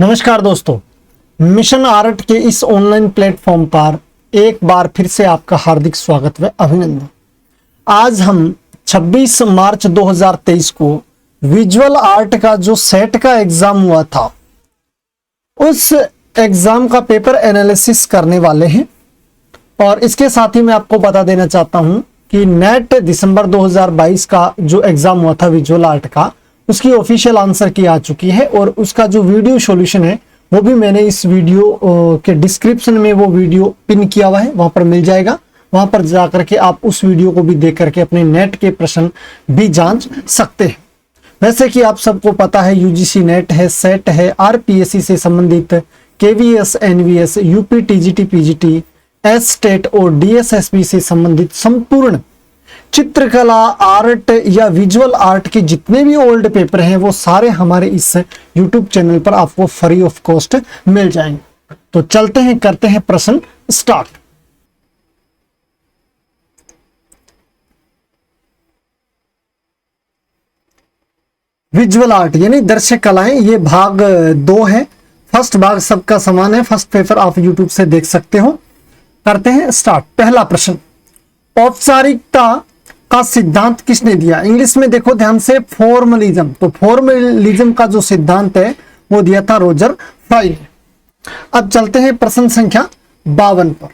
नमस्कार दोस्तों, mission art के इस ऑनलाइन प्लेटफॉर्म पर एक बार फिर से आपका हार्दिक स्वागत व अभिनंदन। आज हम 26 मार्च 2023 को विजुअल आर्ट का जो सेट का एग्जाम हुआ था उस एग्जाम का पेपर एनालिसिस करने वाले हैं। और इसके साथ ही मैं आपको बता देना चाहता हूं कि नेट दिसंबर 2022 का जो एग्जाम हुआ था विजुअल आर्ट का, उसकी ऑफिशियल आंसर की आ चुकी है और उसका जो वीडियो सॉल्यूशन है वो भी मैंने इस वीडियो के डिस्क्रिप्शन में वो वीडियो पिन किया हुआ है, वहां पर मिल जाएगा। वहां पर जाकर के आप उस वीडियो को भी देख करके अपने नेट के प्रश्न भी जांच सकते हैं। वैसे कि आप सबको पता है यूजीसी नेट है, सेट है, आरपीएससी से संबंधित KVS, NVS, UP, TGT, PGT, S TET और डीएसएसबी से संबंधित संपूर्ण चित्रकला आर्ट या विजुअल आर्ट के जितने भी ओल्ड पेपर हैं वो सारे हमारे इस YouTube चैनल पर आपको फ्री ऑफ कॉस्ट मिल जाएंगे। तो चलते हैं, करते हैं प्रश्न स्टार्ट। विजुअल आर्ट यानी दृश्य कलाएं, ये भाग 2 है। फर्स्ट भाग सबका समान है, फर्स्ट पेपर आप YouTube से देख सकते हो। करते हैं स्टार्ट। पहला प्रश्न, औपचारिकता का सिद्धांत किसने दिया? इंग्लिश में देखो ध्यान से, फॉर्मलिज्म। तो फॉर्मलिज्म का जो सिद्धांत है वो दिया था रोजर फ्राई ने। अब चलते हैं प्रश्न संख्या 52 पर।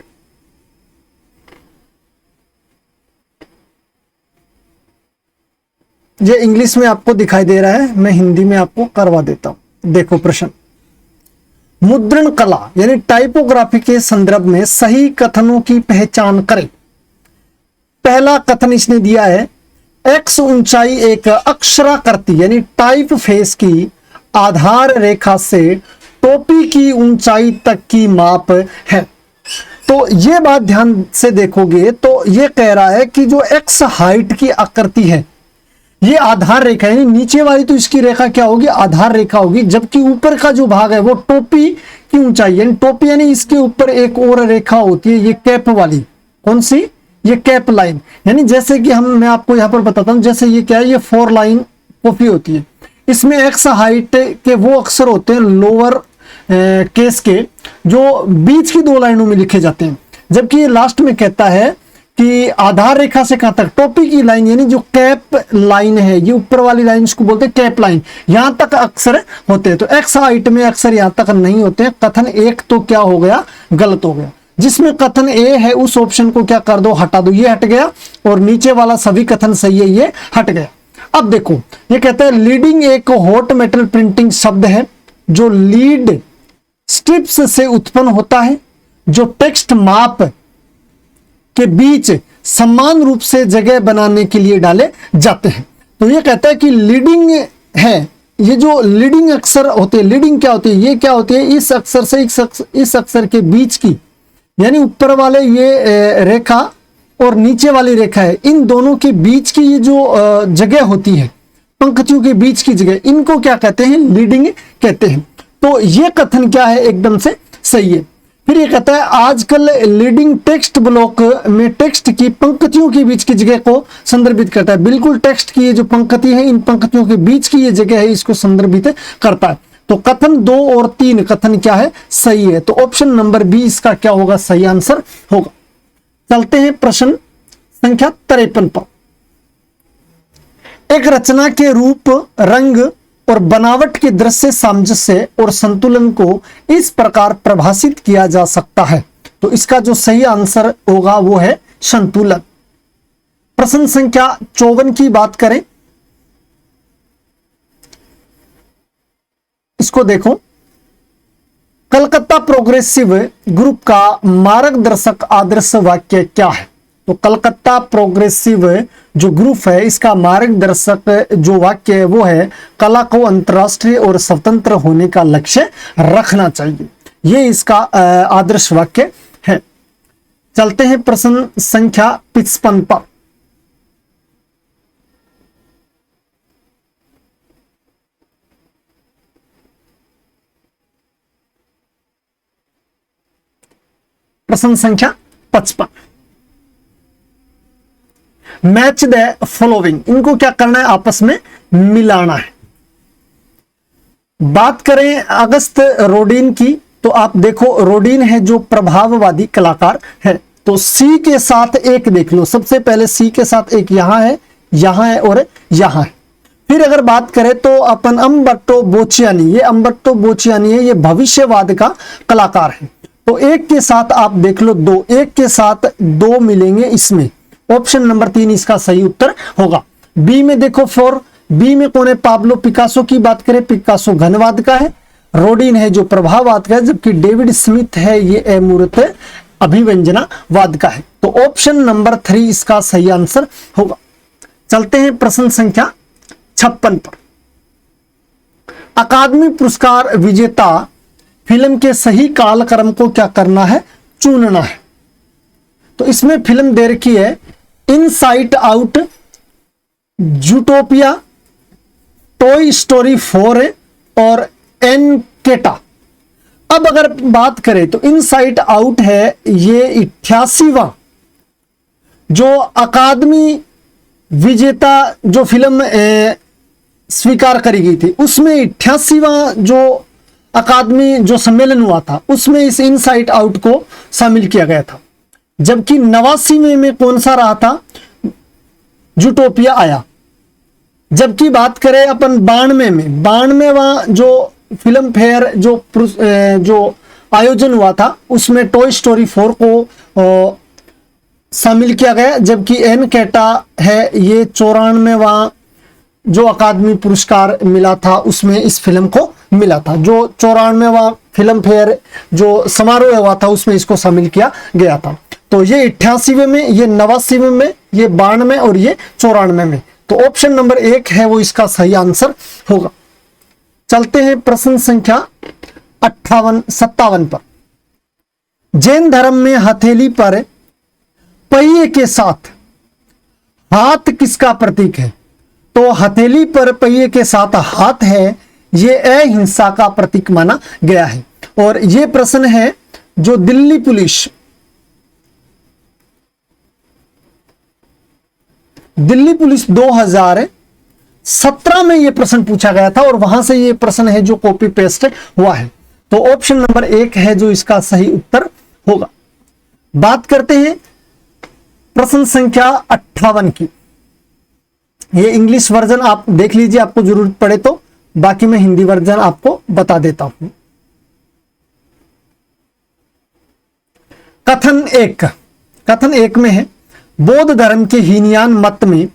ये इंग्लिश में आपको दिखाई दे रहा है, मैं हिंदी में आपको करवा देता हूं। देखो प्रश्न, मुद्रण कला यानी टाइपोग्राफी के संदर्भ में सही कथनों की पहचान करें। पहला कथन इसने दिया है, एक्स ऊंचाई एक अक्षराकृति यानी टाइप फेस की आधार रेखा से टोपी की ऊंचाई तक की माप है। तो ये बात ध्यान से देखोगे तो ये कह रहा है कि जो एक्स हाइट की आकृति है ये आधार रेखा यानी नीचे वाली, तो इसकी रेखा क्या होगी? आधार रेखा होगी। जबकि ऊपर का जो भाग है वो टोपी की ऊंचाई यानी टोपी यानी इसके ऊपर एक और रेखा होती है, ये कैप वाली। कौन सी? ये कैप लाइन। यानी जैसे कि मैं आपको यहां पर बताता हूं, जैसे ये क्या है, ये 4 लाइन कॉपी होती है। इसमें एक्स हाइट के वो अक्षर होते हैं लोअर केस के जो बीच की 2 लाइनों में लिखे जाते हैं। जबकि ये लास्ट में कहता है कि आधार रेखा से कहां तक? टोपी की लाइन यानी जो कैप लाइन है, ये ऊपर वाली लाइन इसको बोलते हैं कैप लाइन, यहां तक अक्षर होते हैं। तो एक्स हाइट में अक्षर यहां तक नहीं होते हैं। कथन 1 तो क्या हो गया? गलत हो गया। जिसमें कथन ए है उस ऑप्शन को क्या कर दो? हटा दो। ये हट गया और नीचे वाला सभी कथन सही है, ये हट गया। अब देखो ये कहता है लीडिंग एक हॉट मेटल प्रिंटिंग शब्द है जो लीड स्ट्रिप्स से उत्पन्न होता है, जो टेक्स्ट माप के बीच समान रूप से जगह बनाने के लिए डाले जाते हैं। तो ये कहता है कि लीडिंग है, ये जो लीडिंग अक्षर होते हैं, लीडिंग क्या होती है? ये क्या होती है? इस अक्षर से इस अक्षर के बीच की यानी ऊपर वाले ये रेखा और नीचे वाली रेखा है, इन दोनों के बीच की ये जो जगह होती है, पंक्तियों के बीच की जगह, इनको क्या कहते हैं? लीडिंग कहते हैं। तो ये कथन क्या है? एकदम से सही है। फिर ये कहता है आजकल लीडिंग टेक्स्ट ब्लॉक में टेक्स्ट की पंक्तियों के बीच की जगह को संदर्भित करता है। बिल्कुल टेक्स्ट की ये जो पंक्ति है, इन पंक्तियों के बीच की ये जगह है, इसको संदर्भित करता है। तो कथन 2 और 3 कथन क्या है? सही है। तो ऑप्शन नंबर बी इसका क्या होगा? सही आंसर होगा। चलते हैं प्रश्न संख्या 53 पर। एक रचना के रूप, रंग और बनावट के दृश्य सामंजस्य और संतुलन को इस प्रकार परिभाषित किया जा सकता है। तो इसका जो सही आंसर होगा वो है संतुलन। प्रश्न संख्या 54 की बात करें, इसको देखो। कलकत्ता प्रोग्रेसिव ग्रुप का मार्गदर्शक आदर्श वाक्य क्या है? तो कलकत्ता प्रोग्रेसिव जो ग्रुप है इसका मार्गदर्शक जो वाक्य है वो है, कला को अंतरराष्ट्रीय और स्वतंत्र होने का लक्ष्य रखना चाहिए। ये इसका आदर्श वाक्य है। चलते हैं प्रश्न संख्या 55 पर। प्रश्न संख्या 55, मैच द फॉलोइंग, इनको क्या करना है? आपस में मिलाना है। बात करें अगस्त रोडिन की, तो आप देखो रोडिन है जो प्रभाववादी कलाकार है। तो सी के साथ एक देख लो, सबसे पहले सी के साथ एक यहां है और यहां है। फिर अगर बात करें तो अपन अम्बर्टो बोचियानी, ये अम्बर्टो बोचियानी है, ये भविष्यवाद का कलाकार है। तो एक के साथ आप देख लो दो, एक के साथ दो मिलेंगे इसमें, ऑप्शन नंबर 3 इसका सही उत्तर होगा। बी में देखो 4, बी में कौन है, पाब्लो पिकासो की बात करें, पिकासो घनवाद का है, रोडिन है जो प्रभाववाद का है, जबकि डेविड स्मिथ है ये अमूर्त अभिव्यंजनावाद का है। तो ऑप्शन नंबर 3 इसका सही आंसर होगा। चलते हैं प्रश्न संख्या 56 पर। अकादमी पुरस्कार विजेता फिल्म के सही कालक्रम को क्या करना है, चुनना है। तो इसमें फिल्म दे रखी है inside out, Zootopia, toy story 4 और एनकेटा। अब अगर बात करें तो इनसाइड आउट है ये 88वां जो अकादमी विजेता जो फिल्म स्वीकार करी गई थी, उसमें 88वां जो अकादमी जो सम्मेलन हुआ था उसमें इस इनसाइड आउट को शामिल किया गया था। जबकि 89वें में कौन सा रहा था, जूटोपिया आया। जबकि बात करें अपन 92वां जो फिल्म फेयर जो आयोजन हुआ था उसमें टॉय स्टोरी 4 को शामिल किया गया। जबकि एनकेटा है ये 94वां जो अकादमी पुरस्कार मिला था उसमें इस फिल्म को मिला था। जो 94वां फिल्म फेयर जो समारोह हुआ था उसमें इसको शामिल किया गया था। तो ये 88वें में, ये 89वें में, ये 92 और ये 94 में। तो ऑप्शन नंबर 1 है वो इसका सही आंसर होगा। चलते हैं प्रश्न संख्या 57 पर। जैन धर्म में हथेली पर पहिए के साथ हाथ किसका प्रतीक है? तो हथेली पर पहिए के साथ हाथ है ये अहिंसा का प्रतीक माना गया है। और ये प्रश्न है जो दिल्ली पुलिस 2017 में ये प्रश्न पूछा गया था और वहां से ये प्रश्न है जो कॉपी पेस्ट हुआ है। तो ऑप्शन नंबर 1 है जो इसका सही उत्तर होगा। बात करते हैं प्रश्न संख्या 58 की। ये इंग्लिश वर्जन आप देख लीजिए आपको जरूरत पड़े तो, बाकी मैं हिंदी वर्जन आपको बता देता हूं। कथन एक में है बौद्ध धर्म के हीनयान मत में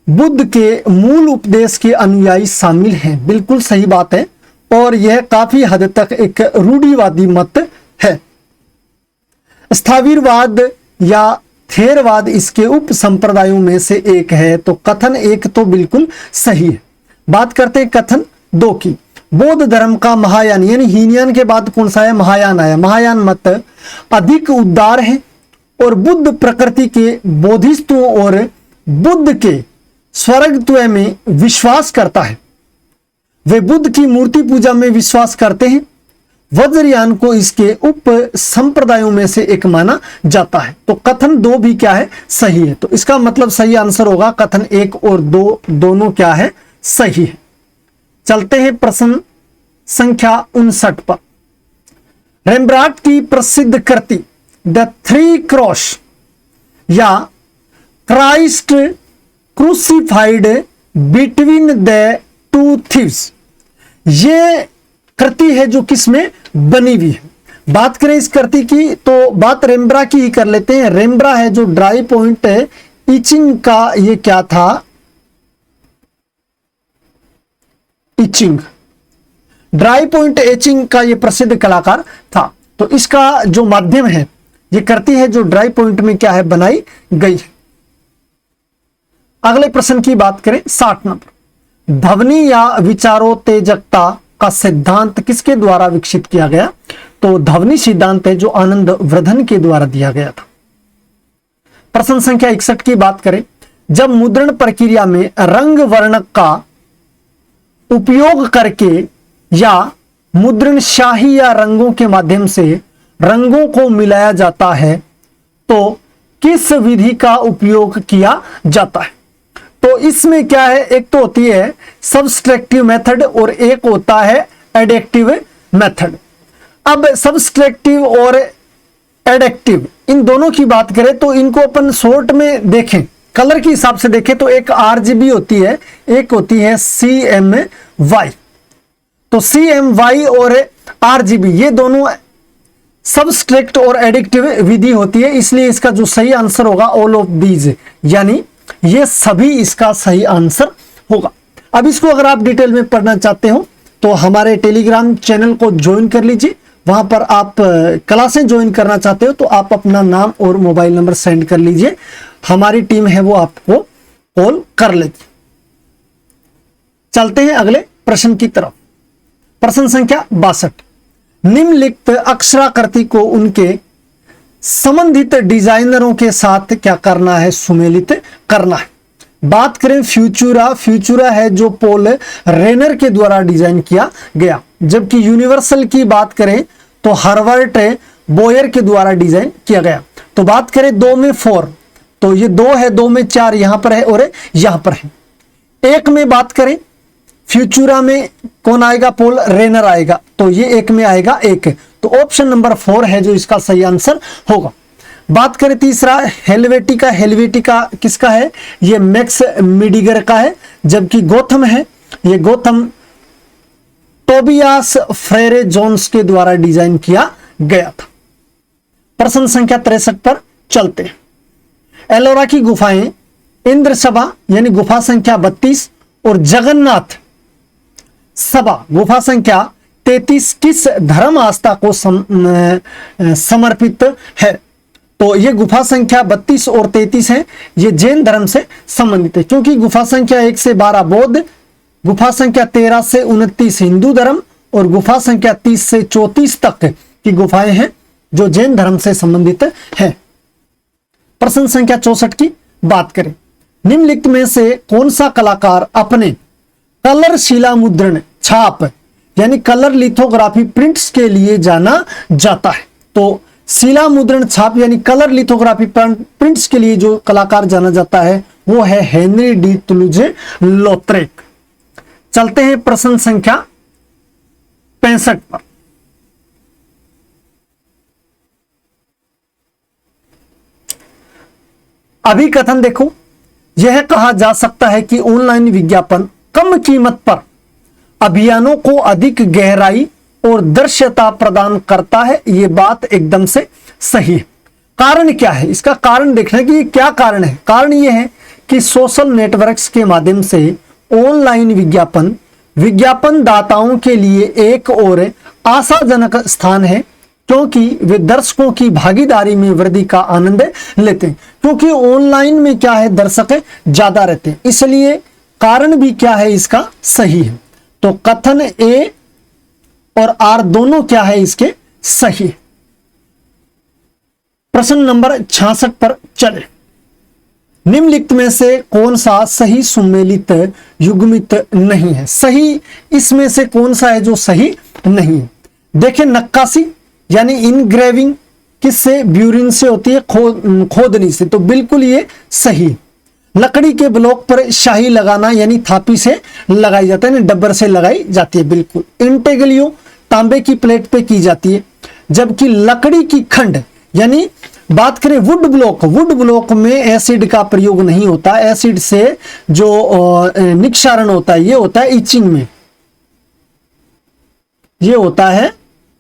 बुद्ध के मूल उपदेश के अनुयायी शामिल हैं। बिल्कुल सही बात है और यह काफी हद तक एक रूढ़िवादी मत है। स्थावीरवाद या थेरवाद इसके उप संप्रदायों में से एक है। तो कथन 1 तो बिल्कुल सही है। बात करते हैं कथन 2 की। बौद्ध धर्म का महायान यानी हीनयान के बाद कौन सा है, महायान आया। महायान मत अधिक उदार है और बुद्ध प्रकृति के बोधिसत्वों और बुद्ध के स्वर्गत्व में विश्वास करता है। वे बुद्ध की मूर्ति पूजा में विश्वास करते हैं। वज्रयान को इसके उप संप्रदायों में से एक माना जाता है। तो कथन 2 भी क्या है, सही है। तो इसका मतलब सही आंसर होगा कथन 1 और 2 दोनों क्या है, सही है। चलते हैं प्रश्न संख्या 59 पर। रेम्ब्रांट की प्रसिद्ध कृति द थ्री क्रॉस या Christ crucified between the two thieves, ये कृति है जो किसमें बनी हुई है। बात करें इस कृति की तो बात रेम्ब्रा की ही कर लेते हैं। रेम्ब्रा है जो ड्राई पॉइंट इचिंग का ये क्या था, इचिंग ड्राई पॉइंट एचिंग का ये प्रसिद्ध कलाकार था। तो इसका जो माध्यम है ये कृति है जो ड्राई पॉइंट में क्या है, बनाई गई है। अगले प्रश्न की बात करें 60 नंबर। ध्वनि या विचारोत्तेजकता का सिद्धांत किसके द्वारा विकसित किया गया? तो ध्वनि सिद्धांत है जो आनंद वर्धन के द्वारा दिया गया था। प्रश्न संख्या 61 की बात करें। जब मुद्रण प्रक्रिया में रंग वर्णक का उपयोग करके या मुद्रण शाही या रंगों के माध्यम से रंगों को मिलाया जाता है तो किस विधि का उपयोग किया जाता है? तो इसमें क्या है, एक तो होती है सब्सट्रैक्टिव मेथड और एक होता है एडिक्टिव मेथड। अब सब्सट्रैक्टिव और एडिक्टिव इन दोनों की बात करें तो इनको अपन शॉर्ट में देखें, कलर के हिसाब से देखें तो एक RGB होती है, एक होती है CMY। तो CMY और RGB ये दोनों सब्सट्रैक्ट और एडिक्टिव विधि होती है, इसलिए इसका जो सही आंसर होगा ऑल ऑफ दीज, यानी ये सभी इसका सही आंसर होगा। अब इसको अगर आप डिटेल में पढ़ना चाहते हो तो हमारे टेलीग्राम चैनल को ज्वाइन कर लीजिए, वहां पर आप क्लासें ज्वाइन करना चाहते हो तो आप अपना नाम और मोबाइल नंबर सेंड कर लीजिए, हमारी टीम है वो आपको कॉल कर लेगी। चलते हैं अगले प्रश्न की तरफ। प्रश्न संख्या 62, निम्नलिखित अक्षराकृति को उनके संबंधित डिजाइनरों के साथ क्या करना है, सुमेलित करना है। बात करें फ्यूचुरा, फ्यूचुरा है जो पॉल रेनर के द्वारा डिजाइन किया गया, जबकि यूनिवर्सल की बात करें तो हर्बर्ट बोयर के द्वारा डिजाइन किया गया। तो बात करें 2 में 4, तो ये 2 है, 2 में 4 यहां पर है और यहां पर है। 1 में बात करें फ्यूचुरा में कौन आएगा, पॉल रेनर आएगा, तो ये 1 में आएगा 1, तो ऑप्शन नंबर 4 है जो इसका सही आंसर होगा। बात करें तीसरा हेलवेटिका, हेलवेटिका किसका है, ये मैक्स मिडिगर का है, जबकि गोथम है, ये गोथम टोबियास फ्रेरे जोन्स के द्वारा डिजाइन किया गया था। प्रश्न संख्या 63 पर चलते हैं। एलोरा की गुफाएं, इंद्र सभा यानी गुफा संख्या 32 और जगन्नाथ सभा गुफा संख्या 33 किस धर्म आस्था को समर्पित है। तो ये गुफा संख्या 32 और 33 है, ये जैन धर्म से संबंधित है, क्योंकि गुफा संख्या 1 से 12 बौद्ध, गुफा संख्या 13 से 29 हिंदू धर्म और गुफा संख्या 30 से 34 तक की गुफाएं हैं जो जैन धर्म से संबंधित है। प्रश्न संख्या 64 की बात करें, निम्नलिखित में से कौन सा कलाकार अपने कलर शिला मुद्रण छाप यानी कलर लिथोग्राफी प्रिंट्स के लिए जाना जाता है। तो शिला मुद्रण छाप यानी कलर लिथोग्राफी प्रिंट्स के लिए जो कलाकार जाना जाता है वो है हेनरी डी तुलुजे लॉथरेक। चलते हैं प्रश्न संख्या 65 पर। अभी कथन देखो, यह कहा जा सकता है कि ऑनलाइन विज्ञापन कम कीमत पर अभियानों को अधिक गहराई और दृश्यता प्रदान करता है। यह बात एकदम से सही है। कारण क्या है, इसका कारण देखना कि क्या कारण है। कारण यह है कि सोशल नेटवर्क्स के माध्यम से ऑनलाइन विज्ञापन विज्ञापन दाताओं के लिए एक और आशाजनक स्थान है, क्योंकि वे दर्शकों की भागीदारी में वृद्धि का आनंद लेते हैं। क्योंकि ऑनलाइन में क्या है, दर्शक ज्यादा रहते हैं, इसलिए कारण भी क्या है इसका सही है। तो कथन ए और आर दोनों क्या है इसके सही है। प्रश्न नंबर 66 पर चले। निम्नलिखित में से कौन सा सही सुमेलित युग्मित नहीं है। सही इसमें से कौन सा है जो सही नहीं है। देखें, नक्काशी यानी इनग्रेविंग किससे, ब्यूरिन से होती है, खोदनी से, तो बिल्कुल ये सही। लकड़ी के ब्लॉक पर शाही लगाना यानी थापी से लगाई जाता है, डब्बर से लगाई जाती है, बिल्कुल। इंटेग्लियो तांबे की प्लेट पे की जाती है, जबकि लकड़ी की खंड यानी बात करें वुड ब्लॉक में एसिड का प्रयोग नहीं होता। एसिड से जो निक्षारण होता है ये होता है इचिंग में, ये होता है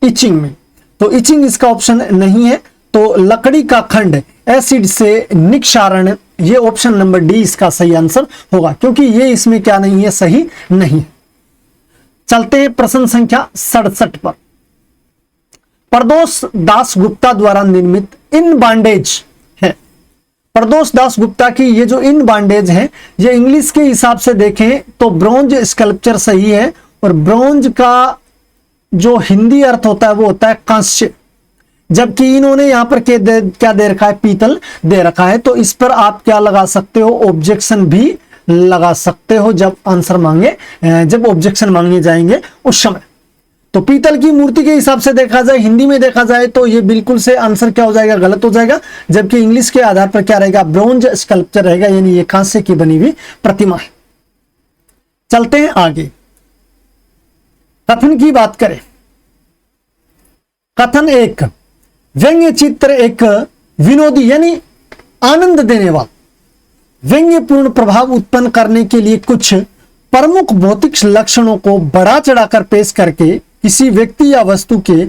इचिंग में, तो इचिंग इसका ऑप्शन नहीं है। तो लकड़ी का खंड एसिड से निक्षारण, ये ऑप्शन नंबर डी इसका सही आंसर होगा, क्योंकि ये इसमें क्या नहीं है, सही नहीं है। चलते हैं प्रश्न संख्या 67 पर। प्रदोष दास गुप्ता द्वारा निर्मित इन बांडेज है। प्रदोष दास गुप्ता की ये जो इन बांडेज है, ये इंग्लिश के हिसाब से देखें तो ब्रॉन्ज स्कल्पचर सही है, और ब्रॉन्ज का जो हिंदी अर्थ होता है वो होता है कांस्य, जबकि इन्होंने यहां पर क्या दे रखा है, पीतल दे रखा है। तो इस पर आप क्या लगा सकते हो, ऑब्जेक्शन भी लगा सकते हो जब आंसर मांगे, जब ऑब्जेक्शन मांगे जाएंगे उस समय। तो पीतल की मूर्ति के हिसाब से देखा जाए, हिंदी में देखा जाए तो ये बिल्कुल से आंसर क्या हो जाएगा, गलत हो जाएगा। जबकि इंग्लिश के आधार पर क्या रहेगा, ब्रोंज स्कल्पचर रहेगा, यानी ये कांस्य की बनी हुई प्रतिमा है। चलते हैं आगे, कथन की बात करें। कथन एक, व्यंग्य चित्र एक विनोदी यानी आनंद देने वाला व्यंग्यपूर्ण प्रभाव उत्पन्न करने के लिए कुछ प्रमुख भौतिक लक्षणों को बढ़ा चढ़ाकर पेश करके किसी व्यक्ति या वस्तु के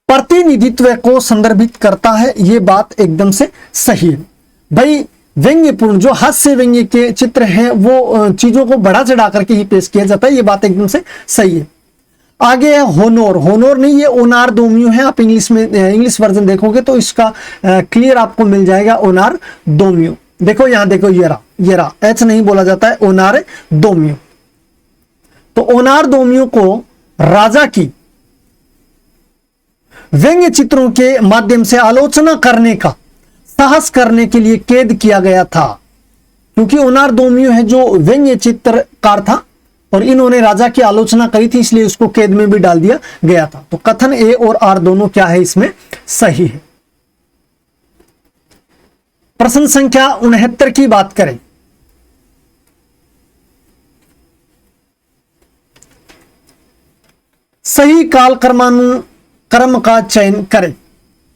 प्रतिनिधित्व को संदर्भित करता है। यह बात एकदम से सही है भाई। व्यंग्यपूर्ण जो हास्य व्यंग्य के चित्र हैं वो चीजों को बढ़ा चढ़ा करके ही पेश किया जाता है, ये बात एकदम से सही है। आगे है होनोर, होनोर नहीं ये ओनार दोमियो है। आप इंग्लिश में इंग्लिश वर्जन देखोगे तो इसका क्लियर आपको मिल जाएगा, ओनार दोमियो। देखो यहां देखो, ये रहा एच नहीं बोला जाता है, ओनार दोमियो। तो ओनार दोमियो को राजा की व्यंग्य चित्रों के माध्यम से आलोचना करने का साहस करने के लिए कैद किया गया था, क्योंकि ओनार दोमियो है जो व्यंग्य चित्रकार था और इन्होंने राजा की आलोचना करी थी, इसलिए उसको कैद में भी डाल दिया गया था। तो कथन ए और आर दोनों क्या है, इसमें सही है। प्रश्न संख्या 69 की बात करें। सही कालक्रम का चयन करें।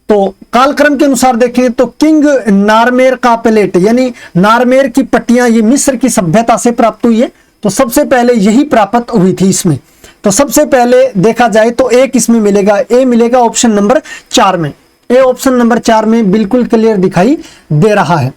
तो कालक्रम के अनुसार देखें तो किंग नारमेर का प्लेट यानी नारमेर की पट्टियां ये मिस्र की सभ्यता से प्राप्त हुई है। तो सबसे पहले यही प्राप्त हुई थी इसमें। तो सबसे पहले देखा जाए तो एक इसमें मिलेगा, ए मिलेगा ऑप्शन नंबर 4 में। ए ऑप्शन नंबर 4 में बिल्कुल क्लियर दिखाई दे रहा है।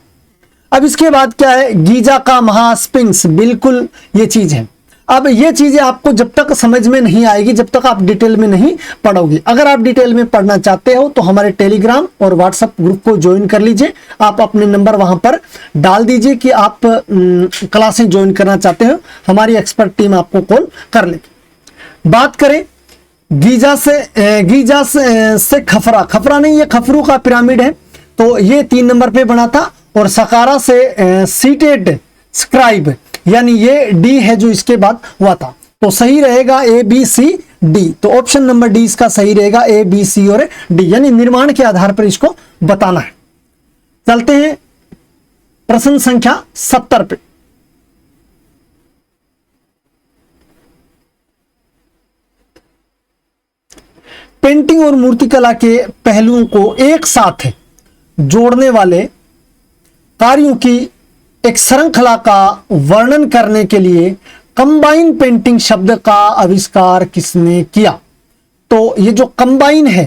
अब इसके बाद क्या है, गीजा का महास्पिंक्स, बिल्कुल ये चीज है। अब ये चीजें आपको जब तक समझ में नहीं आएगी, जब तक आप डिटेल में नहीं पढ़ोगे। अगर आप डिटेल में पढ़ना चाहते हो तो हमारे टेलीग्राम और व्हाट्सएप ग्रुप को ज्वाइन कर लीजिए। आप अपने नंबर वहां पर डाल दीजिए कि आप क्लासें ज्वाइन करना चाहते हो, हमारी एक्सपर्ट टीम आपको कॉल कर लेगी। बात करें गीजा से खफरा नहीं, ये खफरू का पिरामिड है। तो ये 3 नंबर पे बना था। और सकारा से सीटेड स्क्राइब यानी ये डी है जो इसके बाद हुआ था। तो सही रहेगा ए बी सी डी। तो ऑप्शन नंबर डी इसका सही रहेगा, ए बी सी और डी, यानी निर्माण के आधार पर इसको बताना है। चलते हैं प्रश्न संख्या 70 पे। पेंटिंग और मूर्तिकला के पहलुओं को एक साथ जोड़ने वाले कार्यों की एक श्रृंखला का वर्णन करने के लिए कंबाइन पेंटिंग शब्द का आविष्कार किसने किया? तो ये जो कंबाइन है,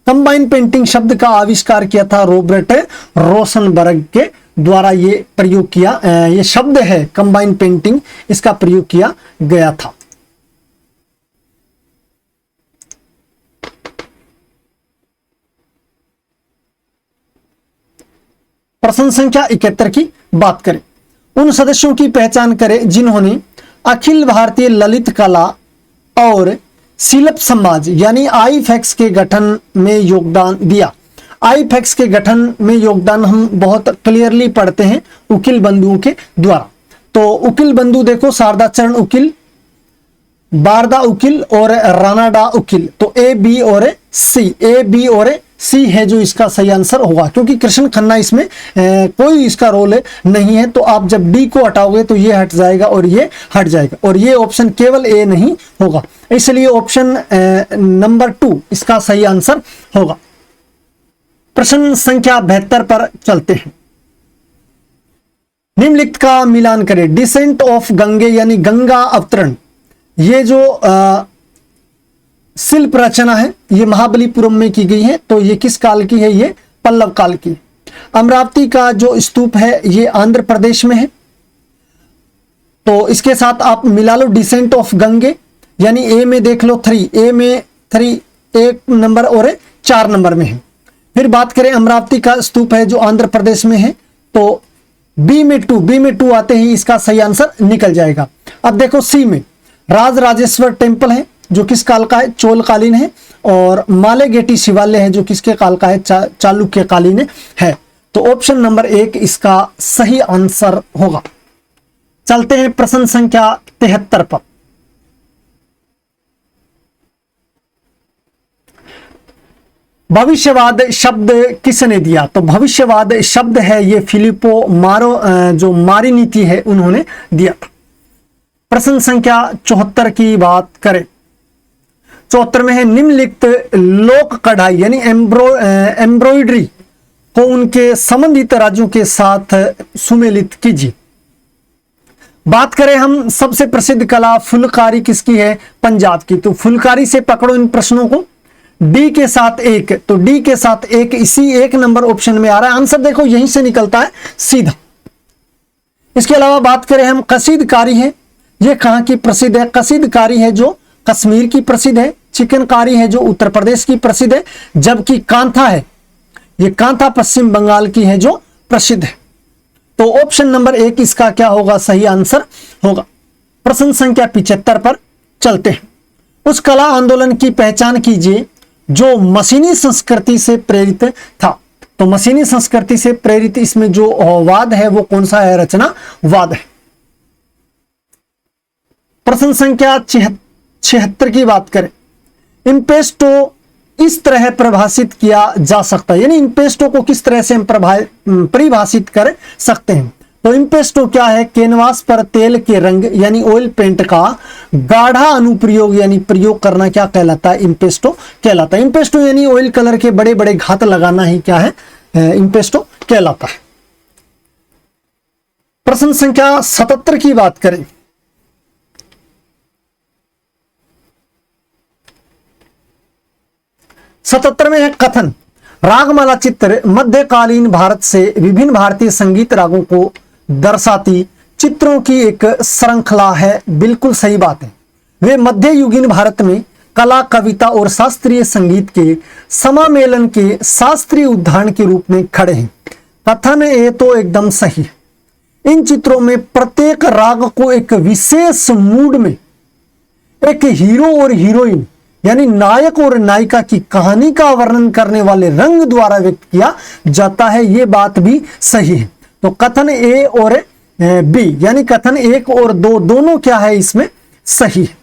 कंबाइन पेंटिंग शब्द का आविष्कार किया था रॉबर्ट रोशनबर्ग के द्वारा। ये प्रयोग किया, ये शब्द है कंबाइन पेंटिंग, इसका प्रयोग किया गया था। प्रश्न संख्या 71 की बात करें। उन सदस्यों की पहचान करें जिन्होंने अखिल भारतीय ललित कला और शिल्प समाज यानी आईफेक्स के गठन में योगदान दिया। आईफेक्स के गठन में योगदान हम बहुत क्लियरली पढ़ते हैं उकिल बंधुओं के द्वारा। तो उकिल बंधु देखो, शारदा चरण उकिल, बारदा उकिल और रानाडा उकिल। तो ए बी और सी, ए बी और सी है जो इसका सही आंसर होगा, क्योंकि कृष्ण खन्ना इसमें कोई इसका रोल नहीं है। तो आप जब डी को हटाओगे तो ये हट जाएगा और ये हट जाएगा, और ये ऑप्शन केवल ए नहीं होगा, इसलिए ऑप्शन नंबर 2 इसका सही आंसर होगा। प्रश्न संख्या 72 पर चलते हैं। निम्नलिखित का मिलान करें। डिसेंट ऑफ गंगे यानी गंगा अवतरण, ये जो शिल्प रचना है ये महाबलीपुरम में की गई है। तो ये किस काल की है? ये पल्लव काल की। अमरावती का जो स्तूप है ये आंध्र प्रदेश में है। तो इसके साथ आप मिला लो डिसेंट ऑफ गंगे, यानी ए में देख लो 3, ए में 3 1 नंबर और 4 नंबर में है। फिर बात करें अमरावती का स्तूप है जो आंध्र प्रदेश में है। तो बी में 2 आते ही इसका सही आंसर निकल जाएगा। अब देखो सी में राजराजेश्वर टेम्पल है जो किस काल का है? चोलकालीन है। और मालेगेटी शिवालय है जो किसके काल का है? चालुक्य कालीन है। तो ऑप्शन नंबर 1 इसका सही आंसर होगा। चलते हैं प्रश्न संख्या 73 पर। भविष्यवाद शब्द किसने दिया? तो भविष्यवाद शब्द है ये फिलिपो जो मारिनीति है उन्होंने दिया था। प्रश्न संख्या 74 की बात करें, 74 में है निम्नलिखित लोक कढ़ाई यानी एम्ब्रॉयडरी को उनके संबंधित राज्यों के साथ सुमेलित कीजिए। बात करें हम सबसे प्रसिद्ध कला फुलकारी किसकी है? पंजाब की। तो फुलकारी से पकड़ो इन प्रश्नों को। डी के साथ एक, तो डी के साथ एक इसी एक नंबर ऑप्शन में आ रहा है। आंसर देखो यहीं से निकलता है सीधा। इसके अलावा बात करें हम कसीदकारी है, ये कहां की प्रसिद्ध है? कसीदकारी है जो कश्मीर की प्रसिद्ध है। चिकनकारी है जो उत्तर प्रदेश की प्रसिद्ध है। जबकि कांथा है, ये कांथा पश्चिम बंगाल की है जो प्रसिद्ध है। तो ऑप्शन नंबर एक इसका क्या होगा? सही आंसर होगा। प्रश्न संख्या 75 पर चलते हैं। उस कला आंदोलन की पहचान कीजिए जो मशीनी संस्कृति से प्रेरित था। तो मशीनी संस्कृति से प्रेरित इसमें जो वाद है वो कौन सा है? रचनावाद है। प्रश्न संख्या 76 की बात करें, इम्पेस्टो इस तरह परिभाषित किया जा सकता है, यानी इम्पेस्टो को किस तरह से हम परिभाषित कर सकते हैं? तो इम्पेस्टो क्या है? कैनवास पर तेल के रंग यानी ऑयल पेंट का गाढ़ा अनुप्रयोग यानी प्रयोग करना क्या कहलाता है? इम्पेस्टो कहलाता है। इम्पेस्टो यानी ऑयल कलर के बड़े बड़े घात लगाना ही क्या है? इम्पेस्टो कहलाता है। प्रश्न संख्या 77 की बात करें, सतहत्तर में है कथन रागमाला चित्र मध्यकालीन भारत से विभिन्न भारतीय संगीत रागों को दर्शाती चित्रों की एक श्रृंखला है। बिल्कुल सही बात है। वे मध्ययुगीन भारत में कला, कविता और शास्त्रीय संगीत के समामेलन के शास्त्रीय उदाहरण के रूप में खड़े हैं। कथन ये तो एकदम सही है। इन चित्रों में प्रत्येक राग को एक विशेष मूड में एक हीरो और हीरोइन यानी नायक और नायिका की कहानी का वर्णन करने वाले रंग द्वारा व्यक्त किया जाता है। यह बात भी सही है। तो कथन ए और बी यानी कथन 1 और 2 दोनों क्या है? इसमें सही है।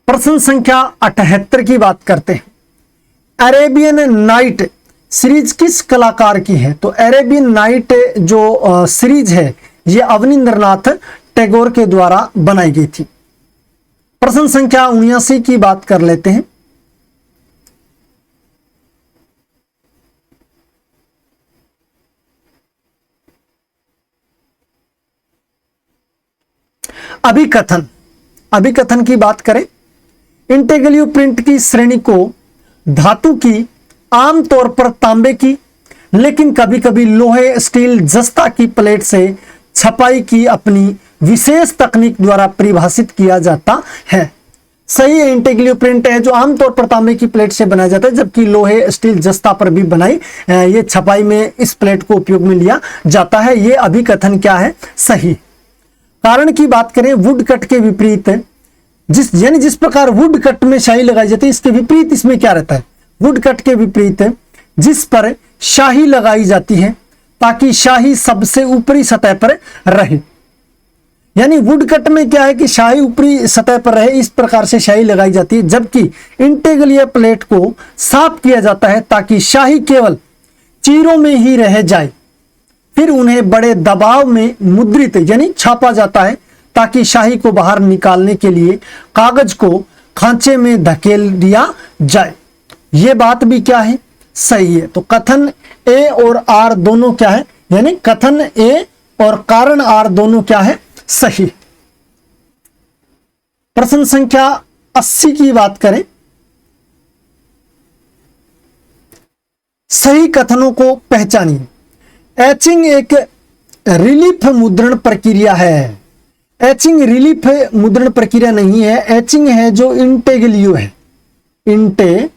प्रश्न संख्या 78 की बात करते हैं। अरेबियन नाइट सीरीज किस कलाकार की है? तो अरेबियन नाइट जो सीरीज है ये अवनींद्रनाथ टैगोर के द्वारा बनाई गई थी। प्रश्न संख्या 79 की बात कर लेते हैं। अभिकथन की बात करें, इंटेग्लियो प्रिंट की श्रेणी को धातु की, आमतौर पर तांबे की, लेकिन कभी कभी लोहे, स्टील, जस्ता की प्लेट से छपाई की अपनी विशेष तकनीक द्वारा परिभाषित किया जाता है। सही है। इंटेग्लियो प्रिंट है जो आमतौर पर तांबे की प्लेट से बनाया जाता है, जबकि लोहे, स्टील, जस्ता पर भी बनाई ये छपाई में इस प्लेट को उपयोग में लिया जाता है। ये अभिकथन क्या है? सही। कारण की बात करें, वुड कट के विपरीत जिस प्रकार वुड कट में शाही लगाई जाती है, इसके विपरीत इसमें क्या रहता है? वुड कट के विपरीत जिस पर शाही लगाई जाती है ताकि शाही सबसे ऊपरी सतह पर रहे। यानी वुड कट में क्या है कि शाही ऊपरी सतह पर रहे, इस प्रकार से शाही लगाई जाती है। जबकि इंटेग्लियो प्लेट को साफ किया जाता है ताकि शाही केवल चीरों में ही रह जाए। फिर उन्हें बड़े दबाव में मुद्रित यानी छापा जाता है ताकि शाही को बाहर निकालने के लिए कागज को खांचे में धकेल दिया जाए। यह बात भी क्या है? सही है। तो कथन ए और आर दोनों क्या है? यानी कथन ए और कारण आर दोनों क्या है? सही। प्रश्न संख्या 80 की बात करें, सही कथनों को पहचानिए। एचिंग एक रिलीफ मुद्रण प्रक्रिया है। एचिंग रिलीफ मुद्रण प्रक्रिया नहीं है। एचिंग है जो इंटेग्लियो है, इंटेग्लियो।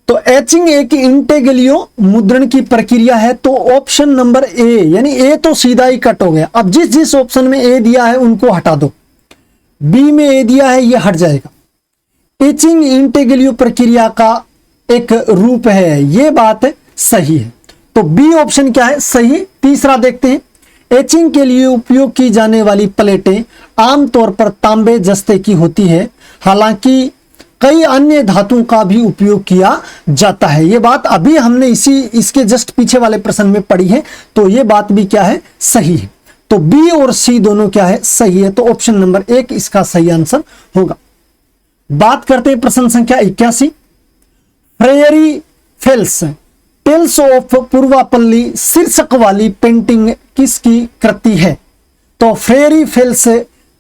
तो एचिंग एक इंटेग्लियो मुद्रण की प्रक्रिया है। तो ऑप्शन नंबर ए यानी ए तो सीधा ही कट हो गया। अब जिस ऑप्शन में ए दिया है उनको हटा दो। बी में ए दिया है ये हट जाएगा। एचिंग इंटेग्लियो प्रक्रिया का एक रूप है, ये बात सही है। तो बी ऑप्शन क्या है? सही। तीसरा देखते हैं, एचिंग के लिए उपयोग की जाने वाली प्लेटें आमतौर पर तांबे जस्ते की होती है, हालांकि कई अन्य धातुओं का भी उपयोग किया जाता है। ये बात अभी हमने इसके जस्ट पीछे वाले प्रश्न में पढ़ी है, तो ये बात भी क्या है, सही है। तो बी और सी दोनों क्या है, सही है। तो ऑप्शन नंबर 1 इसका सही आंसर होगा। बात करते हैं प्रश्न संख्या 81। फ्रेयरी फेल्स टेल्स ऑफ पूर्वापल्ली शीर्षक वाली पेंटिंग किसकी कृति है? तो फ्रेयरी फेल्स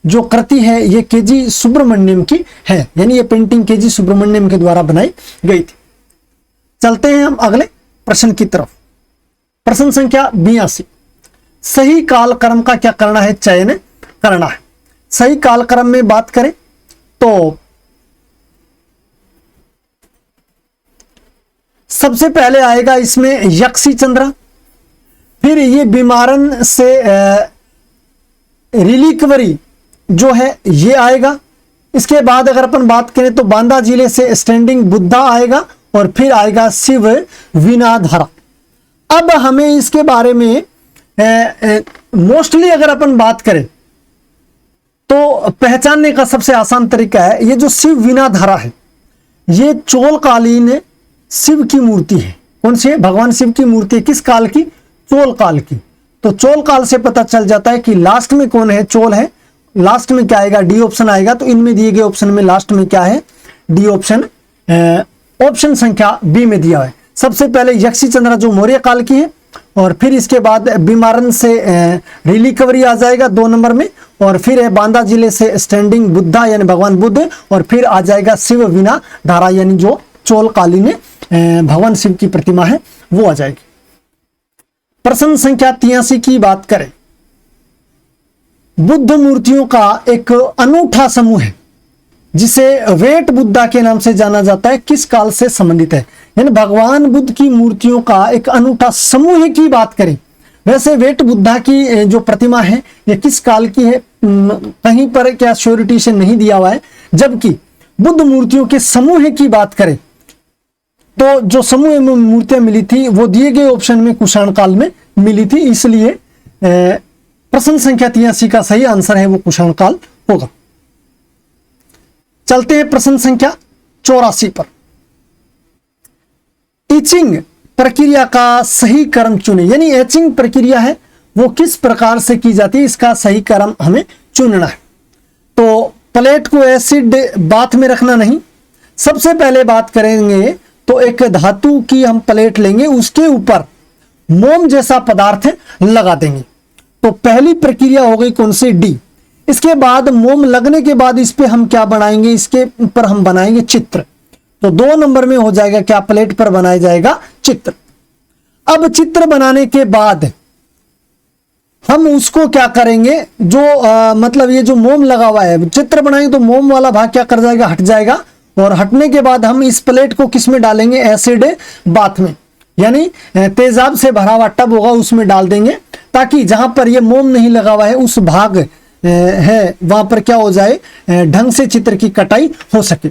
जो कृति है ये केजी सुब्रमण्यम की है, यानी ये पेंटिंग केजी सुब्रमण्यम के द्वारा बनाई गई थी। चलते हैं हम अगले प्रश्न की तरफ। प्रश्न संख्या 82। सही काल क्रम का क्या करना है, चयन करना है। सही काल क्रम में बात करें तो सबसे पहले आएगा इसमें यक्षी चंद्रा, फिर ये बीमारन से रिलीकवरी जो है ये आएगा। इसके बाद अगर अपन बात करें तो बांदा जिले से स्टैंडिंग बुद्धा आएगा, और फिर आएगा शिव विनाधारा। अब हमें इसके बारे में मोस्टली अगर अपन बात करें तो पहचानने का सबसे आसान तरीका है, ये जो शिव विनाधारा है ये चोलकालीन शिव की मूर्ति है। कौन सी है? भगवान शिव की मूर्ति है। किस काल की? चोल काल की। तो चोल काल से पता चल जाता है कि लास्ट में कौन है, चोल है। लास्ट में क्या आएगा? डी ऑप्शन आएगा। तो इनमें दिए गए ऑप्शन में लास्ट में क्या है? D option. ऑप्शन संख्या बी में दिया है। सबसे पहले यक्षी चंद्रा जो मौर्य काल की है, और फिर इसके बाद बीमारन से रिलीकवरी आ जाएगा 2 नंबर में, और फिर है बांदा जिले से स्टैंडिंग बुद्धा यानी भगवान बुद्ध, और फिर आ जाएगा शिव विना धारा यानी जो चोल कालीन भगवान शिव की प्रतिमा है वो आ जाएगी। प्रश्न संख्या 83 की बात करें। बुद्ध मूर्तियों का एक अनूठा समूह है जिसे वेट बुद्धा के नाम से जाना जाता है, किस काल से संबंधित है? यानी भगवान बुद्ध की मूर्तियों का एक अनूठा समूह की बात करें। वैसे वेट बुद्धा की जो प्रतिमा है ये किस काल की है कहीं पर क्या श्योरिटी से नहीं दिया हुआ है, जबकि बुद्ध मूर्तियों के समूह की बात करें तो जो समूह में मूर्तियां मिली थी वो दिए गए ऑप्शन में कुषाण काल में मिली थी, इसलिए प्रश्न संख्या 83 का सही आंसर है वो कुषाण काल होगा। चलते हैं प्रश्न संख्या 84 पर। टीचिंग प्रक्रिया का सही क्रम चुने, यानी एचिंग प्रक्रिया है वो किस प्रकार से की जाती है, इसका सही क्रम हमें चुनना है। तो प्लेट को एसिड बाथ में रखना नहीं, सबसे पहले बात करेंगे तो एक धातु की हम प्लेट लेंगे, उसके ऊपर मोम जैसा पदार्थ लगा देंगे। तो पहली प्रक्रिया हो गई कौन सी? डी। इसके बाद मोम लगने के बाद इस पे हम क्या बनाएंगे? इसके ऊपर हम बनाएंगे चित्र। तो 2 नंबर में हो जाएगा क्या? प्लेट पर बनाया जाएगा चित्र। अब चित्र बनाने के बाद हम उसको क्या करेंगे? जो मतलब ये जो मोम लगा हुआ है चित्र बनाएंगे तो मोम वाला भाग क्या कर जाएगा? हट जाएगा। और हटने के बाद हम इस प्लेट को किस में डालेंगे? एसिड बाथ में, यानी तेजाब से भरा हुआ टब होगा उसमें डाल देंगे, ताकि जहां पर ये मोम नहीं लगा हुआ है उस भाग है वहां पर क्या हो जाए? ढंग से चित्र की कटाई हो सके।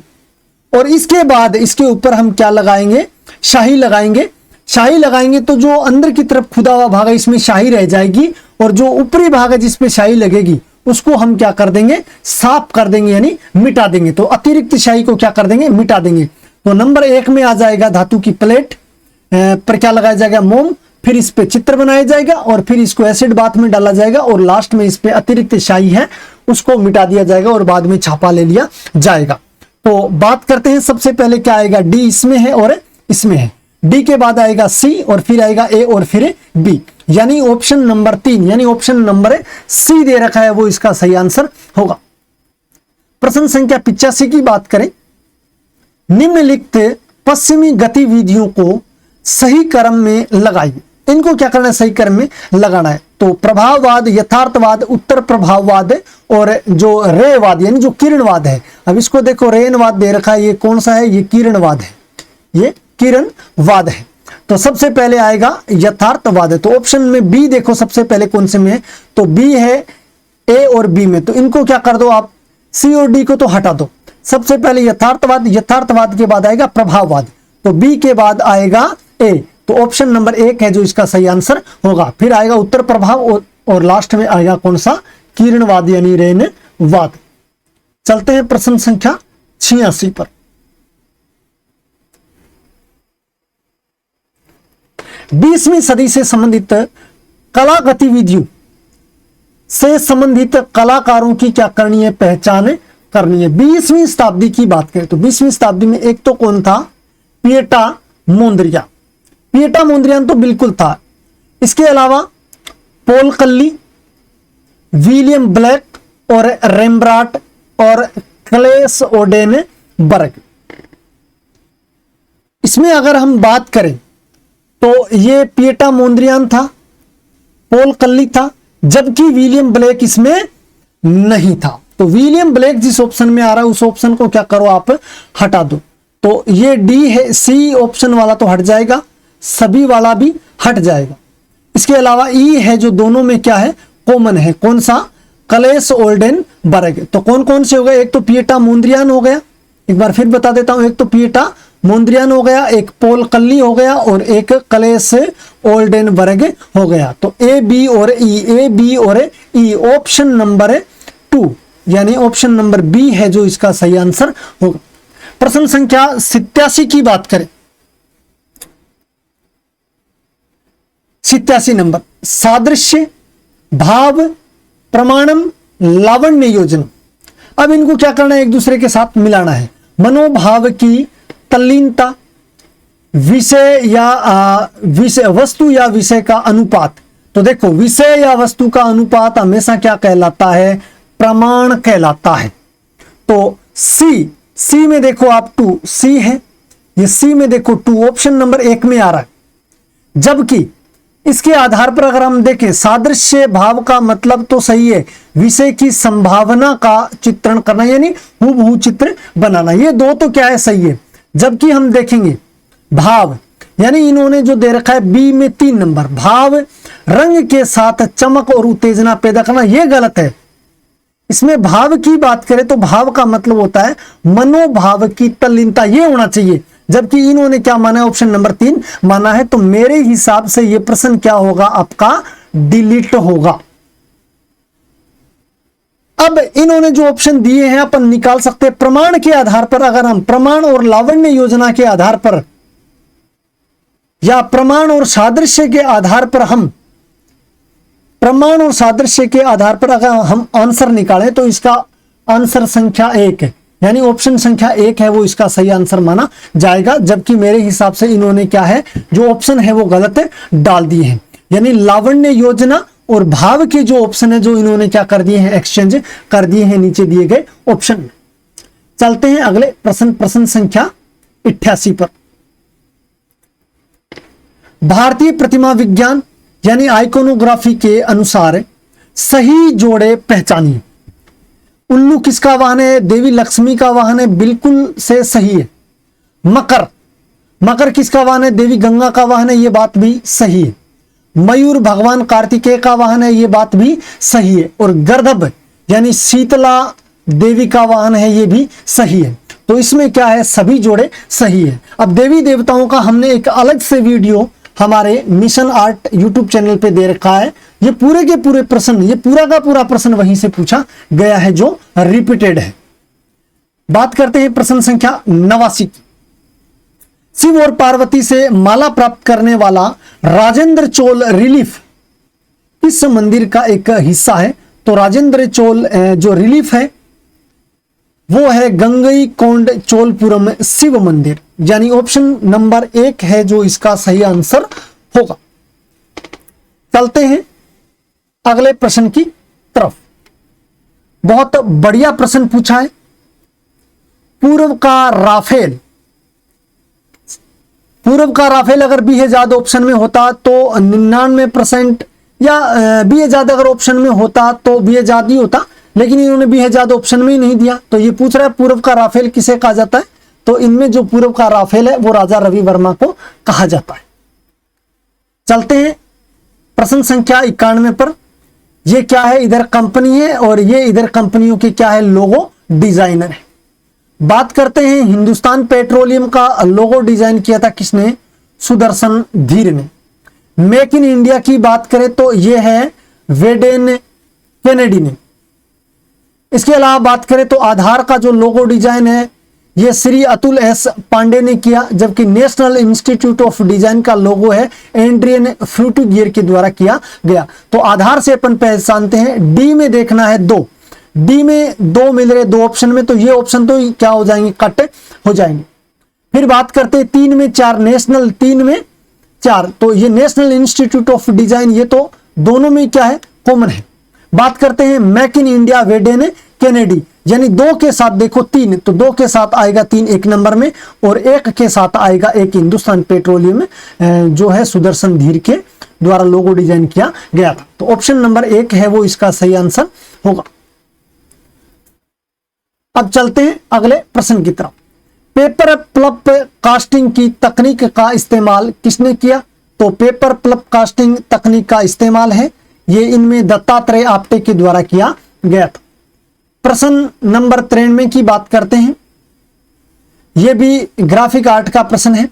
और इसके बाद इसके ऊपर हम क्या लगाएंगे? शाही लगाएंगे। शाही लगाएंगे तो जो अंदर की तरफ खुदा हुआ भाग है इसमें शाही रह जाएगी, और जो ऊपरी भाग है जिसपे शाही लगेगी उसको हम क्या कर देंगे? साफ कर देंगे, यानी मिटा देंगे। तो अतिरिक्त शाही को क्या कर देंगे? मिटा देंगे। तो नंबर 1 में आ जाएगा धातु की प्लेट पर क्या लगाया जाएगा? मोम। फिर इस पे चित्र बनाया जाएगा, और फिर इसको एसिड बाथ में डाला जाएगा, और लास्ट में इस पे अतिरिक्त शाही है उसको मिटा दिया जाएगा, और बाद में छापा ले लिया जाएगा। तो बात करते हैं सबसे पहले क्या आएगा? डी इसमें है और इसमें है। डी के बाद आएगा सी, और फिर आएगा ए, और फिर बी, यानी ऑप्शन नंबर 3 यानी ऑप्शन नंबर सी दे रखा है वो इसका सही आंसर होगा। प्रश्न संख्या 85 की बात करें। निम्नलिखित पश्चिमी गतिविधियों को सही क्रम में लगाइए। इनको क्या करना है? सही क्रम में लगाना है। तो प्रभाववाद, यथार्थवाद, उत्तर प्रभाववाद और जो रेवाद यानी जो किरणवाद है। अब इसको देखो, रेनवाद दे रखा है, ये कौन सा है? ये किरणवाद है, ये किरणवाद है। तो सबसे पहले आएगा यथार्थवाद है। तो ऑप्शन में बी देखो सबसे पहले कौन से में है? तो बी है ए और बी में। तो इनको क्या कर दो आप? सी और डी को तो हटा दो। सबसे पहले यथार्थवाद, यथार्थवाद के बाद आएगा प्रभाववाद, तो बी के बाद आएगा ए। तो ऑप्शन नंबर 1 है जो इसका सही आंसर होगा। फिर आएगा उत्तर प्रभाव, और और लास्ट में आएगा कौन सा, किरणवाद यानी रेनवाद। चलते हैं प्रश्न संख्या 86 पर। 20वीं सदी से संबंधित कला गतिविधियों से संबंधित कलाकारों की क्या करनी है, पहचान करनी है। 20वीं शताब्दी की बात करें तो 20वीं शताब्दी में एक तो कौन था, पिएटा मोंद्रियान। पिएटा मोंद्रियान तो बिल्कुल था। इसके अलावा पॉल कल्ली, विलियम ब्लैक और रेम्ब्राट और क्लेस ओडेनबर्ग। इसमें अगर हम बात करें तो ये पिएटा मोंद्रियान था, पॉल कल्ली था, जबकि विलियम ब्लैक इसमें नहीं था। तो विलियम ब्लैक जिस ऑप्शन में आ रहा है उस ऑप्शन को क्या करो, आप हटा दो। तो ये डी है, सी ऑप्शन वाला तो हट जाएगा, सभी वाला भी हट जाएगा। इसके अलावा ई है जो दोनों में क्या है, कॉमन है, कौन सा, क्लेस ओल्डेनबर्ग। तो कौन कौन से हो गए, एक तो पिएटा मोंद्रियान हो गया, एक बार फिर बता देता हूं, एक तो पिएटा मोंद्रियान हो गया, एक पॉल कल्ली हो गया और एक क्लेस ओल्डेनबर्ग हो गया। तो ए बी और ई, ए बी और ई, ऑप्शन नंबर 2 यानी ऑप्शन नंबर बी है जो इसका सही आंसर होगा। प्रश्न संख्या 87 की बात करें, 87 नंबर, सादृश्य, भाव, प्रमाणम, लावण्य योजना। अब इनको क्या करना है, एक दूसरे के साथ मिलाना है। मनोभाव की तल्लीनता, विषय या विषय, वस्तु या विषय का अनुपात। तो देखो विषय या वस्तु का अनुपात हमेशा क्या कहलाता है, प्रमाण कहलाता है। तो सी में देखो आप 2, सी है, ये सी में देखो 2 ऑप्शन नंबर 1 में आ रहा है। जबकि इसके आधार पर अगर हम देखें, सादृश्य भाव का मतलब तो सही है, विषय की संभावना का चित्रण करना यानी हूबहू चित्र बनाना, ये दो तो क्या है, सही है। जबकि हम देखेंगे भाव, यानी इन्होंने जो दे रखा है बी में 3 नंबर, भाव रंग के साथ चमक और उत्तेजना पैदा करना, यह गलत है। इसमें भाव की बात करें तो भाव का मतलब होता है मनोभाव की तल्लीनता, यह होना चाहिए। जबकि इन्होंने क्या माना है, ऑप्शन नंबर 3 माना है। तो मेरे हिसाब से यह प्रश्न क्या होगा, आपका डिलीट होगा। अब इन्होंने जो ऑप्शन दिए हैं अपन निकाल सकते हैं प्रमाण के आधार पर। अगर हम प्रमाण और लावण्य योजना के आधार पर या प्रमाण और सादृश्य के आधार पर, हम प्रमाण और सादृश्य के आधार पर अगर हम आंसर निकालें तो इसका आंसर संख्या 1 है, यानी ऑप्शन संख्या 1 है वो इसका सही आंसर माना जाएगा। जबकि मेरे हिसाब से इन्होंने क्या है, जो ऑप्शन है वो गलत डाल दिए हैं, यानी लावण्य योजना और भाव के जो ऑप्शन है जो इन्होंने क्या कर दिए हैं, एक्सचेंज कर दिए हैं नीचे दिए गए ऑप्शन में। चलते हैं अगले प्रश्न, प्रश्न संख्या 88 पर। भारतीय प्रतिमा विज्ञान यानी आइकोनोग्राफी के अनुसार सही जोड़े पहचानिए। उल्लू किसका वाहन है, देवी लक्ष्मी का वाहन है, बिल्कुल से सही है। मकर किसका वाहन है, देवी गंगा का वाहन है, यह बात भी सही है। मयूर भगवान कार्तिकेय का वाहन है, यह बात भी सही है। और गर्दभ यानी शीतला देवी का वाहन है, यह भी सही है। तो इसमें क्या है, सभी जोड़े सही है। अब देवी देवताओं का हमने एक अलग से वीडियो हमारे मिशन आर्ट यूट्यूब चैनल पे दे रखा है। ये पूरे के पूरे प्रश्न, ये पूरा का पूरा प्रश्न वहीं से पूछा गया है जो रिपीटेड है। बात करते हैं प्रश्न संख्या 89 की। शिव और पार्वती से माला प्राप्त करने वाला राजेंद्र चोल रिलीफ इस मंदिर का एक हिस्सा है। तो राजेंद्र चोल जो रिलीफ है वो है गंगई कोंड चोलपुरम शिव मंदिर, यानी ऑप्शन नंबर 1 है जो इसका सही आंसर होगा। चलते हैं अगले प्रश्न की तरफ। बहुत बढ़िया प्रश्न पूछा है। पूर्व का राफेल अगर बी है ज्यादा ऑप्शन में होता तो 99% या बी है ज्यादा अगर ऑप्शन में होता तो बी है ज्यादा ही होता, लेकिन इन्होंने बी है ज्यादा ऑप्शन में ही नहीं दिया। तो ये पूछ रहा है पूर्व का राफेल किसे कहा जाता है, तो इनमें जो पूर्व का राफेल है वो राजा रवि वर्मा को कहा जाता है। चलते हैं प्रश्न संख्या 91 पर। ये क्या है, इधर कंपनी है और ये इधर कंपनियों के क्या है, लोगो डिजाइनर है। बात करते हैं हिंदुस्तान पेट्रोलियम का लोगो डिजाइन किया था किसने, सुदर्शन धीर ने। मेक इन इंडिया की बात करें तो ये है वेडेन केनेडी ने। इसके अलावा बात करें तो आधार का जो लोगो डिजाइन है ये श्री अतुल एस पांडे ने किया, जबकि नेशनल इंस्टीट्यूट ऑफ डिजाइन का लोगो है एंड्रियन फ्रूटिगियर के द्वारा किया गया। तो आधार से अपन पहचानते हैं। डी में देखना है 2, डी में 2 मिल रहे 2 ऑप्शन में, तो ये ऑप्शन तो क्या हो जाएंगे, कट हो जाएंगे। फिर बात करते हैं 3 में 4, नेशनल 3 में 4, तो ये नेशनल इंस्टीट्यूट ऑफ डिजाइन, ये तो दोनों में क्या है, कॉमन है। बात करते हैं मेक इन इंडिया वेडेन केनेडी, यानी 2 के साथ देखो 3, तो 2 के साथ आएगा 3 एक नंबर में, और 1 के साथ आएगा 1 हिंदुस्तान पेट्रोलियम में जो है सुदर्शन धीर के द्वारा लोगो डिजाइन किया गया था। तो ऑप्शन नंबर 1 है वो इसका सही आंसर होगा। अब चलते हैं अगले प्रश्न की तरफ। पेपर प्लप कास्टिंग की तकनीक का इस्तेमाल किसने किया? तो पेपर प्लप कास्टिंग तकनीक का इस्तेमाल है ये इनमें दत्तात्रेय आप्टे के द्वारा किया गया था। प्रश्न नंबर 93 की बात करते हैं। यह भी ग्राफिक आर्ट का प्रश्न है।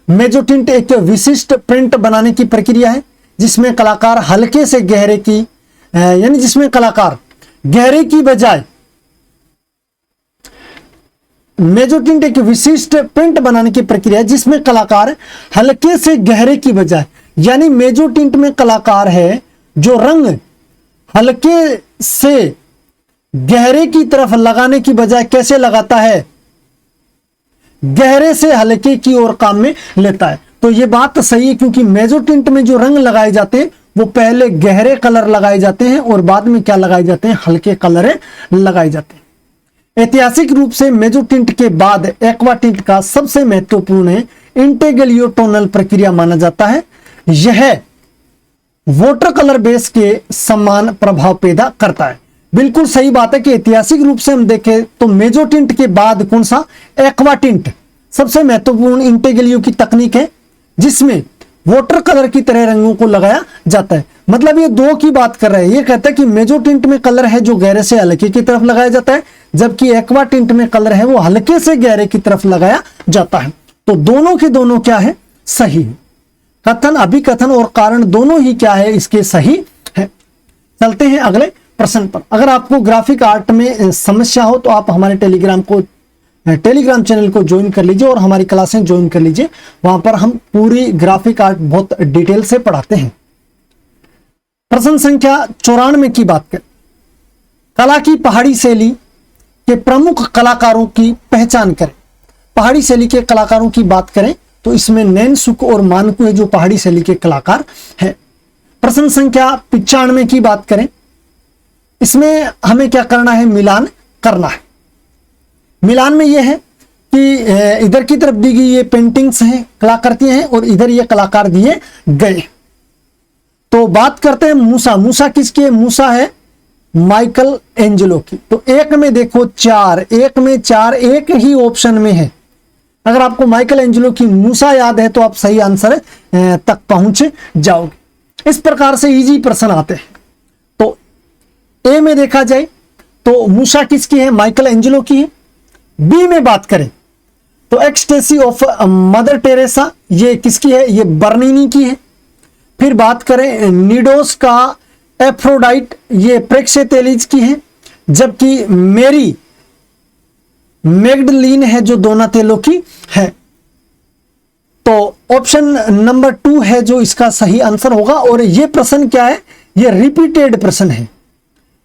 मेजोटिंट एक विशिष्ट प्रिंट बनाने की प्रक्रिया है जिसमें कलाकार हल्के से गहरे की यानी जिसमें कलाकार गहरे की बजाय मेजोटिंट एक विशिष्ट प्रिंट बनाने की प्रक्रिया है जिसमें कलाकार हल्के से गहरे की बजाय, यानी मेजोटिंट में कलाकार है जो रंग हल्के से गहरे की तरफ लगाने की बजाय कैसे लगाता है, गहरे से हल्के की ओर काम में लेता है। तो यह बात सही है क्योंकि मेजोटिंट में जो रंग लगाए जाते हैं वो पहले गहरे कलर लगाए जाते हैं और बाद में क्या लगाए जाते हैं, हल्के कलर लगाए जाते हैं। ऐतिहासिक रूप से मेजोटिंट के बाद एक्वा टिंट का सबसे महत्वपूर्ण इंटेग्लियो टोनल प्रक्रिया माना जाता है। यह वाटर कलर बेस के समान प्रभाव पैदा करता है। बिल्कुल सही बात है कि ऐतिहासिक रूप से हम देखें तो मेजोटिंट के बाद कौन सा, एक्वा टिंट सबसे महत्वपूर्ण इंटेग्लियो की तकनीक है जिसमें वाटर कलर की तरह रंगों को लगाया जाता है। मतलब ये 2 की बात कर रहे हैं। ये कहता है कि मेजोटिंट में कलर है जो गहरे से हल्के की तरफ लगाया जाता है, जबकि एक्वा टिंट में कलर है वो हल्के से गहरे की तरफ लगाया जाता है। तो दोनों के दोनों क्या है, सही है। कथन, अभिकथन और कारण दोनों ही क्या है, इसके सही है। चलते हैं अगले प्रश्न पर। अगर आपको ग्राफिक आर्ट में समस्या हो तो आप हमारे टेलीग्राम चैनल को ज्वाइन कर लीजिए और हमारी क्लासें ज्वाइन कर लीजिए। वहां पर हम पूरी ग्राफिक आर्ट बहुत डिटेल से पढ़ाते हैं। प्रश्न संख्या 94 की बात करें। कला की पहाड़ी शैली के प्रमुख कलाकारों की पहचान करें। पहाड़ी शैली के कलाकारों की बात करें तो इसमें नैनसुख और मानकू है जो पहाड़ी शैली के कलाकार हैं। प्रश्न संख्या 95 की बात करें, इसमें हमें क्या करना है, मिलान करना है। मिलान में यह है कि इधर की तरफ दी गई ये पेंटिंग्स हैं, कलाकृतियां हैं, और इधर ये कलाकार दिए गए। तो बात करते हैं मूसा। मूसा किसकी है? मूसा है माइकल एंजेलो की। तो 1 में देखो 4, 1 में 4 एक ही ऑप्शन में है। अगर आपको माइकल एंजेलो की मूसा याद है तो आप सही आंसर तक पहुंच जाओगे। इस प्रकार से इजी प्रश्न आते हैं। तो ए में देखा जाए तो मूसा किसकी है? माइकल एंजेलो की है। बी में बात करें तो एक्सटेसी ऑफ मदर टेरेसा, ये किसकी है? ये बर्निनी की है। फिर बात करें नीडोस का एफ्रोडाइट, ये प्रेक्सेटेलिज की है। जबकि मेरी मैग्डलीन है जो दोनातेलो की है। तो ऑप्शन नंबर 2 है जो इसका सही आंसर होगा। और ये प्रश्न क्या है? ये रिपीटेड प्रश्न है।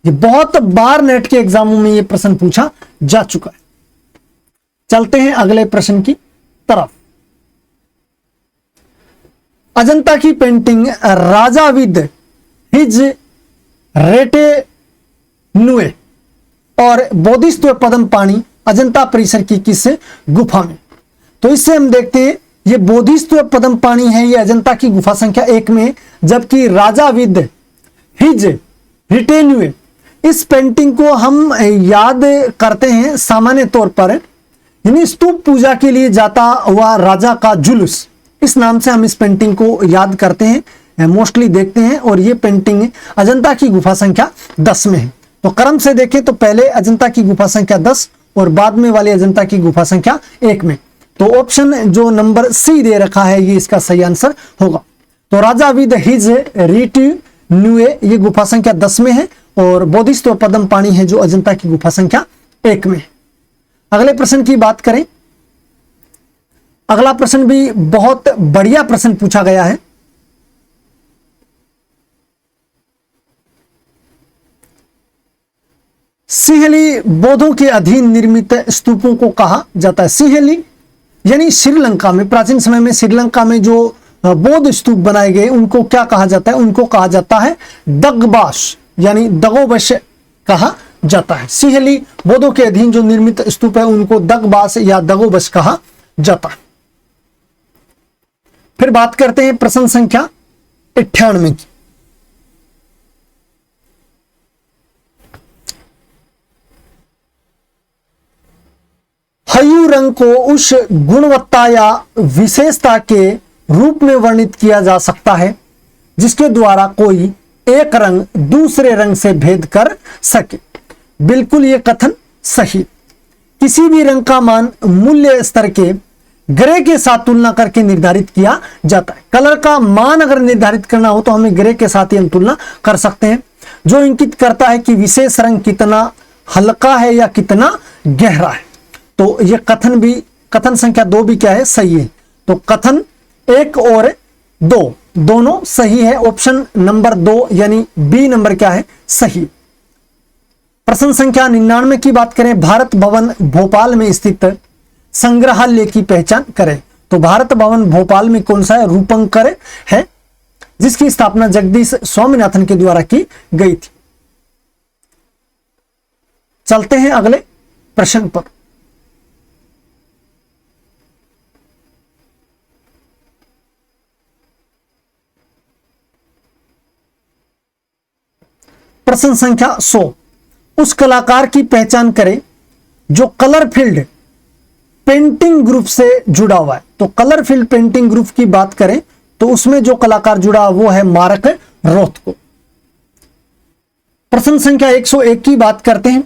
ये बहुत बार नेट के एग्जामों में ये प्रश्न पूछा जा चुका है। चलते हैं अगले प्रश्न की तरफ। अजंता की पेंटिंग राजा विद हिज रेटेनुए और बोधिसत्व पद्म पाणी अजंता परिसर की किस गुफा में? तो इससे हम देखते हैं ये बोधिसत्व पद्म पाणी है, ये अजंता की गुफा संख्या 1 में, जबकि राजा विद हिज रिटेन्यू, इस पेंटिंग को हम याद करते हैं सामान्य तौर पर, यानी स्तूप पूजा के लिए जाता हुआ राजा का जुलूस, इस नाम से हम इस पेंटिंग को याद करते हैं, मोस्टली देखते हैं। और ये पेंटिंग अजंता की गुफा संख्या 10 में है। तो क्रम से देखें तो पहले अजंता की गुफा संख्या 10 और बाद में वाली अजंता की गुफा संख्या 1 में। तो ऑप्शन जो नंबर सी दे रखा है ये इसका सही आंसर होगा। तो राजा विद हिज न्यूए ये गुफा संख्या 10 में है, और बोधिसत्व पद्म पाणी है जो अजंता की गुफा संख्या 1 में है। अगले प्रश्न की बात करें, अगला प्रश्न भी बहुत बढ़िया प्रश्न पूछा गया है। सिंहली बौद्धों के अधीन निर्मित स्तूपों को कहा जाता है। सिंहली यानी श्रीलंका में, प्राचीन समय में श्रीलंका में जो बौद्ध स्तूप बनाए गए उनको क्या कहा जाता है? उनको कहा जाता है दगबास यानी दगोबश कहा जाता है। सिंहली बौद्धों के अधीन जो निर्मित स्तूप है उनको दगबास या दगोबश कहा जाता है। फिर बात करते हैं प्रश्न संख्या 98 की। हयू रंग को उस गुणवत्ता या विशेषता के रूप में वर्णित किया जा सकता है जिसके द्वारा कोई एक रंग दूसरे रंग से भेद कर सके। बिल्कुल ये कथन सही। किसी भी रंग का मान मूल्य स्तर के ग्रे के साथ तुलना करके निर्धारित किया जाता है। कलर का मान अगर निर्धारित करना हो तो हमें ग्रे के साथ ही हम तुलना कर सकते हैं, जो इंगित करता है कि विशेष रंग कितना हल्का है या कितना गहरा है। तो यह कथन भी, कथन संख्या 2 भी क्या है? सही है। तो कथन 1 और 2 दोनों सही है। ऑप्शन नंबर 2 यानी बी नंबर क्या है? सही। प्रश्न संख्या 99 की बात करें, भारत भवन भोपाल में स्थित संग्रहालय की पहचान करें। तो भारत भवन भोपाल में कौन सा है? रूपंकर है, जिसकी स्थापना जगदीश स्वामीनाथन के द्वारा की गई थी। चलते हैं अगले प्रश्न पर। प्रश्न संख्या 100, उस कलाकार की पहचान करें जो कलर फील्ड पेंटिंग ग्रुप से जुड़ा हुआ है। तो कलर फील्ड पेंटिंग ग्रुप की बात करें तो उसमें जो कलाकार जुड़ा वो है मार्क रोथको। प्रश्न संख्या 101 की बात करते हैं,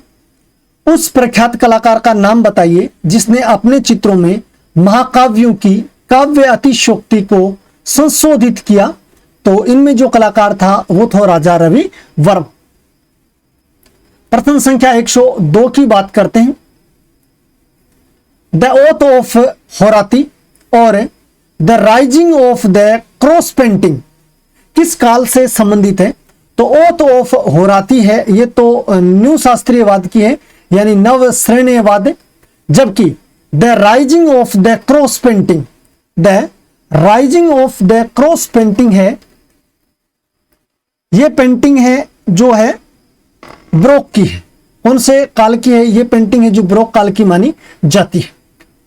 उस प्रख्यात कलाकार का नाम बताइए जिसने अपने चित्रों में महाकाव्यों की काव्य अतिशयोक्ति को संशोधित किया। तो इनमें जो कलाकार था वो था राजा रवि वर्मा। प्रश्न संख्या 102 की बात करते हैं, द ओथ ऑफ होराती और the rising of the cross painting किस काल से संबंधित है? तो ओथ ऑफ होराती है ये तो न्यू शास्त्रीयवाद की है यानी नव श्रेणीवाद, जबकि the rising of the cross painting, the rising of the cross painting है, ये पेंटिंग है जो है ब्रोक की है। कौन से काल की है? ये पेंटिंग है जो ब्रोक काल की मानी जाती है।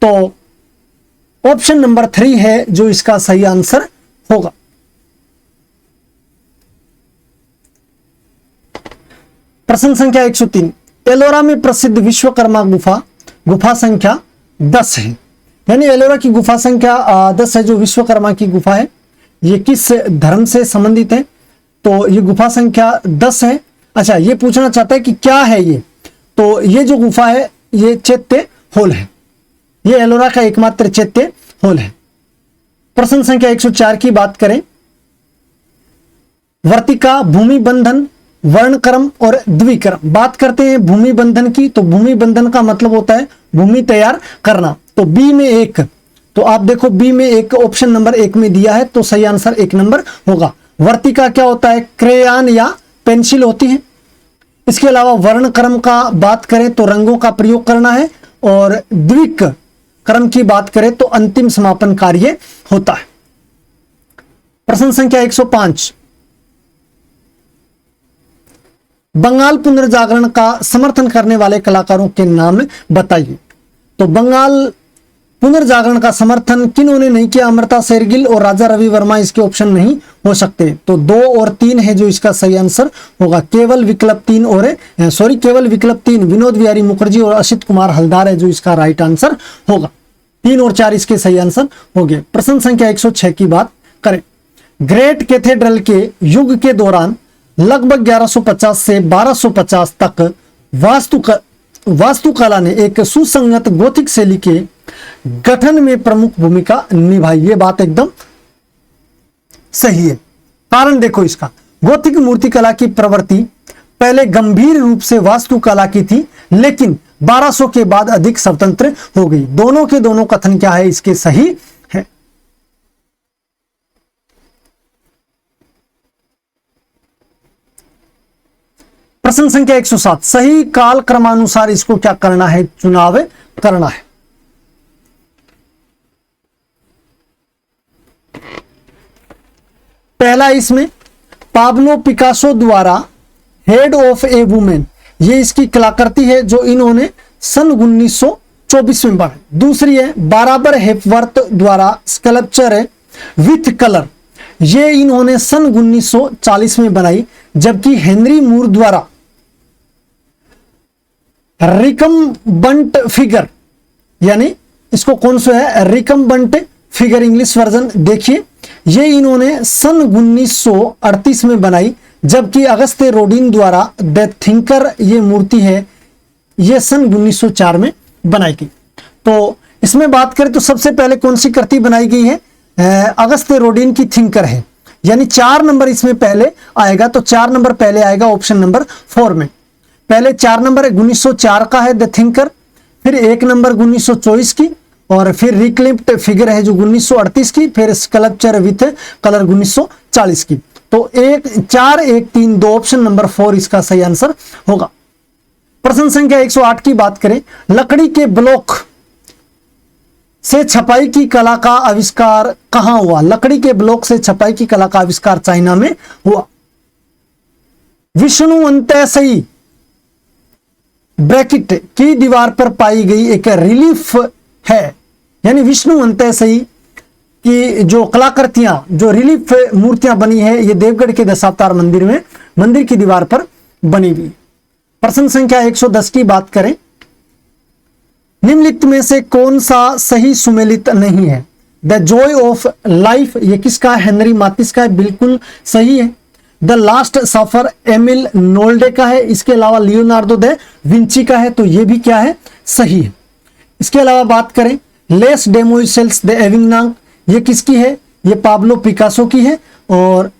तो ऑप्शन नंबर 3 है जो इसका सही आंसर होगा। प्रश्न संख्या 103, एलोरा में प्रसिद्ध विश्वकर्मा गुफा गुफा संख्या 10 है। यानी एलोरा की गुफा संख्या 10 है जो विश्वकर्मा की गुफा है। ये किस धर्म से संबंधित है? तो ये गुफा संख्या 10 है। अच्छा, ये पूछना चाहता है कि क्या है ये? तो ये जो गुफा है ये चैत्य होल है, ये एलोरा का एकमात्र चैत्य होल है। प्रश्न संख्या 104 की बात करें, वर्तिका, भूमि बंधन, वर्णक्रम और द्विक्रम। बात करते हैं भूमि बंधन की, तो भूमि बंधन का मतलब होता है भूमि तैयार करना। तो बी में 1, तो आप देखो बी में 1 ऑप्शन नंबर 1 में दिया है, तो सही आंसर 1 नंबर होगा। वर्तिका क्या होता है? क्रेयॉन या पेंसिल होती है। इसके अलावा वर्णक्रम का बात करें तो रंगों का प्रयोग करना है, और द्विक क्रम की बात करें तो अंतिम समापन कार्य होता है। प्रश्न संख्या 105, बंगाल पुनर्जागरण का समर्थन करने वाले कलाकारों के नाम बताइए। तो बंगाल पुनर्जागरण का समर्थन किन्होंने नहीं किया? अमृता शेरगिल और राजा रवि वर्मा इसके ऑप्शन नहीं हो सकते। तो 2 और 3 है जो इसका सही आंसर होगा। केवल विकल्प 3 विनोद बिहारी मुखर्जी और असित कुमार हलदार है जो इसका राइट आंसर होगा। 3 और 4 इसके सही आंसर हो गए। प्रश्न संख्या 106 की बात करें, ग्रेट कैथेड्रल के युग के दौरान लगभग 1150 से 1250 तक वास्तुकला ने एक सुसंगत गोथिक शैली के गठन में प्रमुख भूमिका निभाई। ये बात एकदम सही है। कारण देखो इसका, गोथिक मूर्तिकला की प्रवृत्ति पहले गंभीर रूप से वास्तुकला की थी, लेकिन 1200 के बाद अधिक स्वतंत्र हो गई। दोनों के दोनों कथन क्या है, इसके सही है। प्रश्न संख्या 107, सही काल क्रमानुसार इसको क्या करना है, चुनाव करना है। पहला इसमें पाब्लो पिकासो द्वारा हेड ऑफ ए वुमेन, ये इसकी कलाकृति है जो इन्होंने सन 1924 में बनाई। दूसरी है बाराबर हेपवर्थ द्वारा स्कल्पचर है विथ कलर, ये इन्होंने सन 1940 में बनाई। जबकि हेनरी मूर द्वारा रिकम्बंट फिगर, यानी इसको कौन सा है, रिकम्बंट फिगर इंग्लिश वर्जन देखिए, ये इन्होंने सन 1938 में बनाई। जबकि अगस्ते रोडिन द्वारा द थिंकर, ये मूर्ति है, ये सन 1904 में बनाई गई। तो इसमें बात करें तो सबसे पहले कौन सी कृति बनाई गई है, अगस्ते रोडिन की थिंकर है, यानी 4 नंबर इसमें पहले आएगा। तो 4 नंबर पहले आएगा ऑप्शन नंबर 4 में। पहले 4 नंबर 1904 का है द थिंकर, फिर 1 नंबर 1924 की, और फिर रिक्लिप्ट फिगर है जो 1938 की, फिर स्कल्पचर विथ कलर 1940 की। तो 4, 1, 3, 2 ऑप्शन नंबर 4 इसका सही आंसर होगा। प्रश्न संख्या 108 की बात करें, लकड़ी के ब्लॉक से छपाई की कला का आविष्कार कहां हुआ। लकड़ी के ब्लॉक से छपाई की कला का आविष्कार चाइना में हुआ। विष्णुवंतैसई ब्रैकेट की दीवार पर पाई गई एक रिलीफ है, यानी विष्णुवंतैसई की जो कलाकृतियां, जो रिलीफ मूर्तियां बनी है, ये देवगढ़ के दशावतार मंदिर में मंदिर की दीवार पर बनी हुई। प्रश्न संख्या 110 की बात करें, निम्नलिखित में से कौन सा सही सुमेलित नहीं है। द जॉय ऑफ लाइफ, ये किसका है, हेनरी मातिस का है, बिल्कुल सही है। द लास्ट सफर एमिल नोल्डे का है। इसके अलावा लियोनार्डो द विंची का है, तो ये भी क्या है, सही है। इसके अलावा बात करें, लेस डेमोइसेल्स द एविग्नाक, ये किसकी है, ये पाब्लो पिकासो की है। और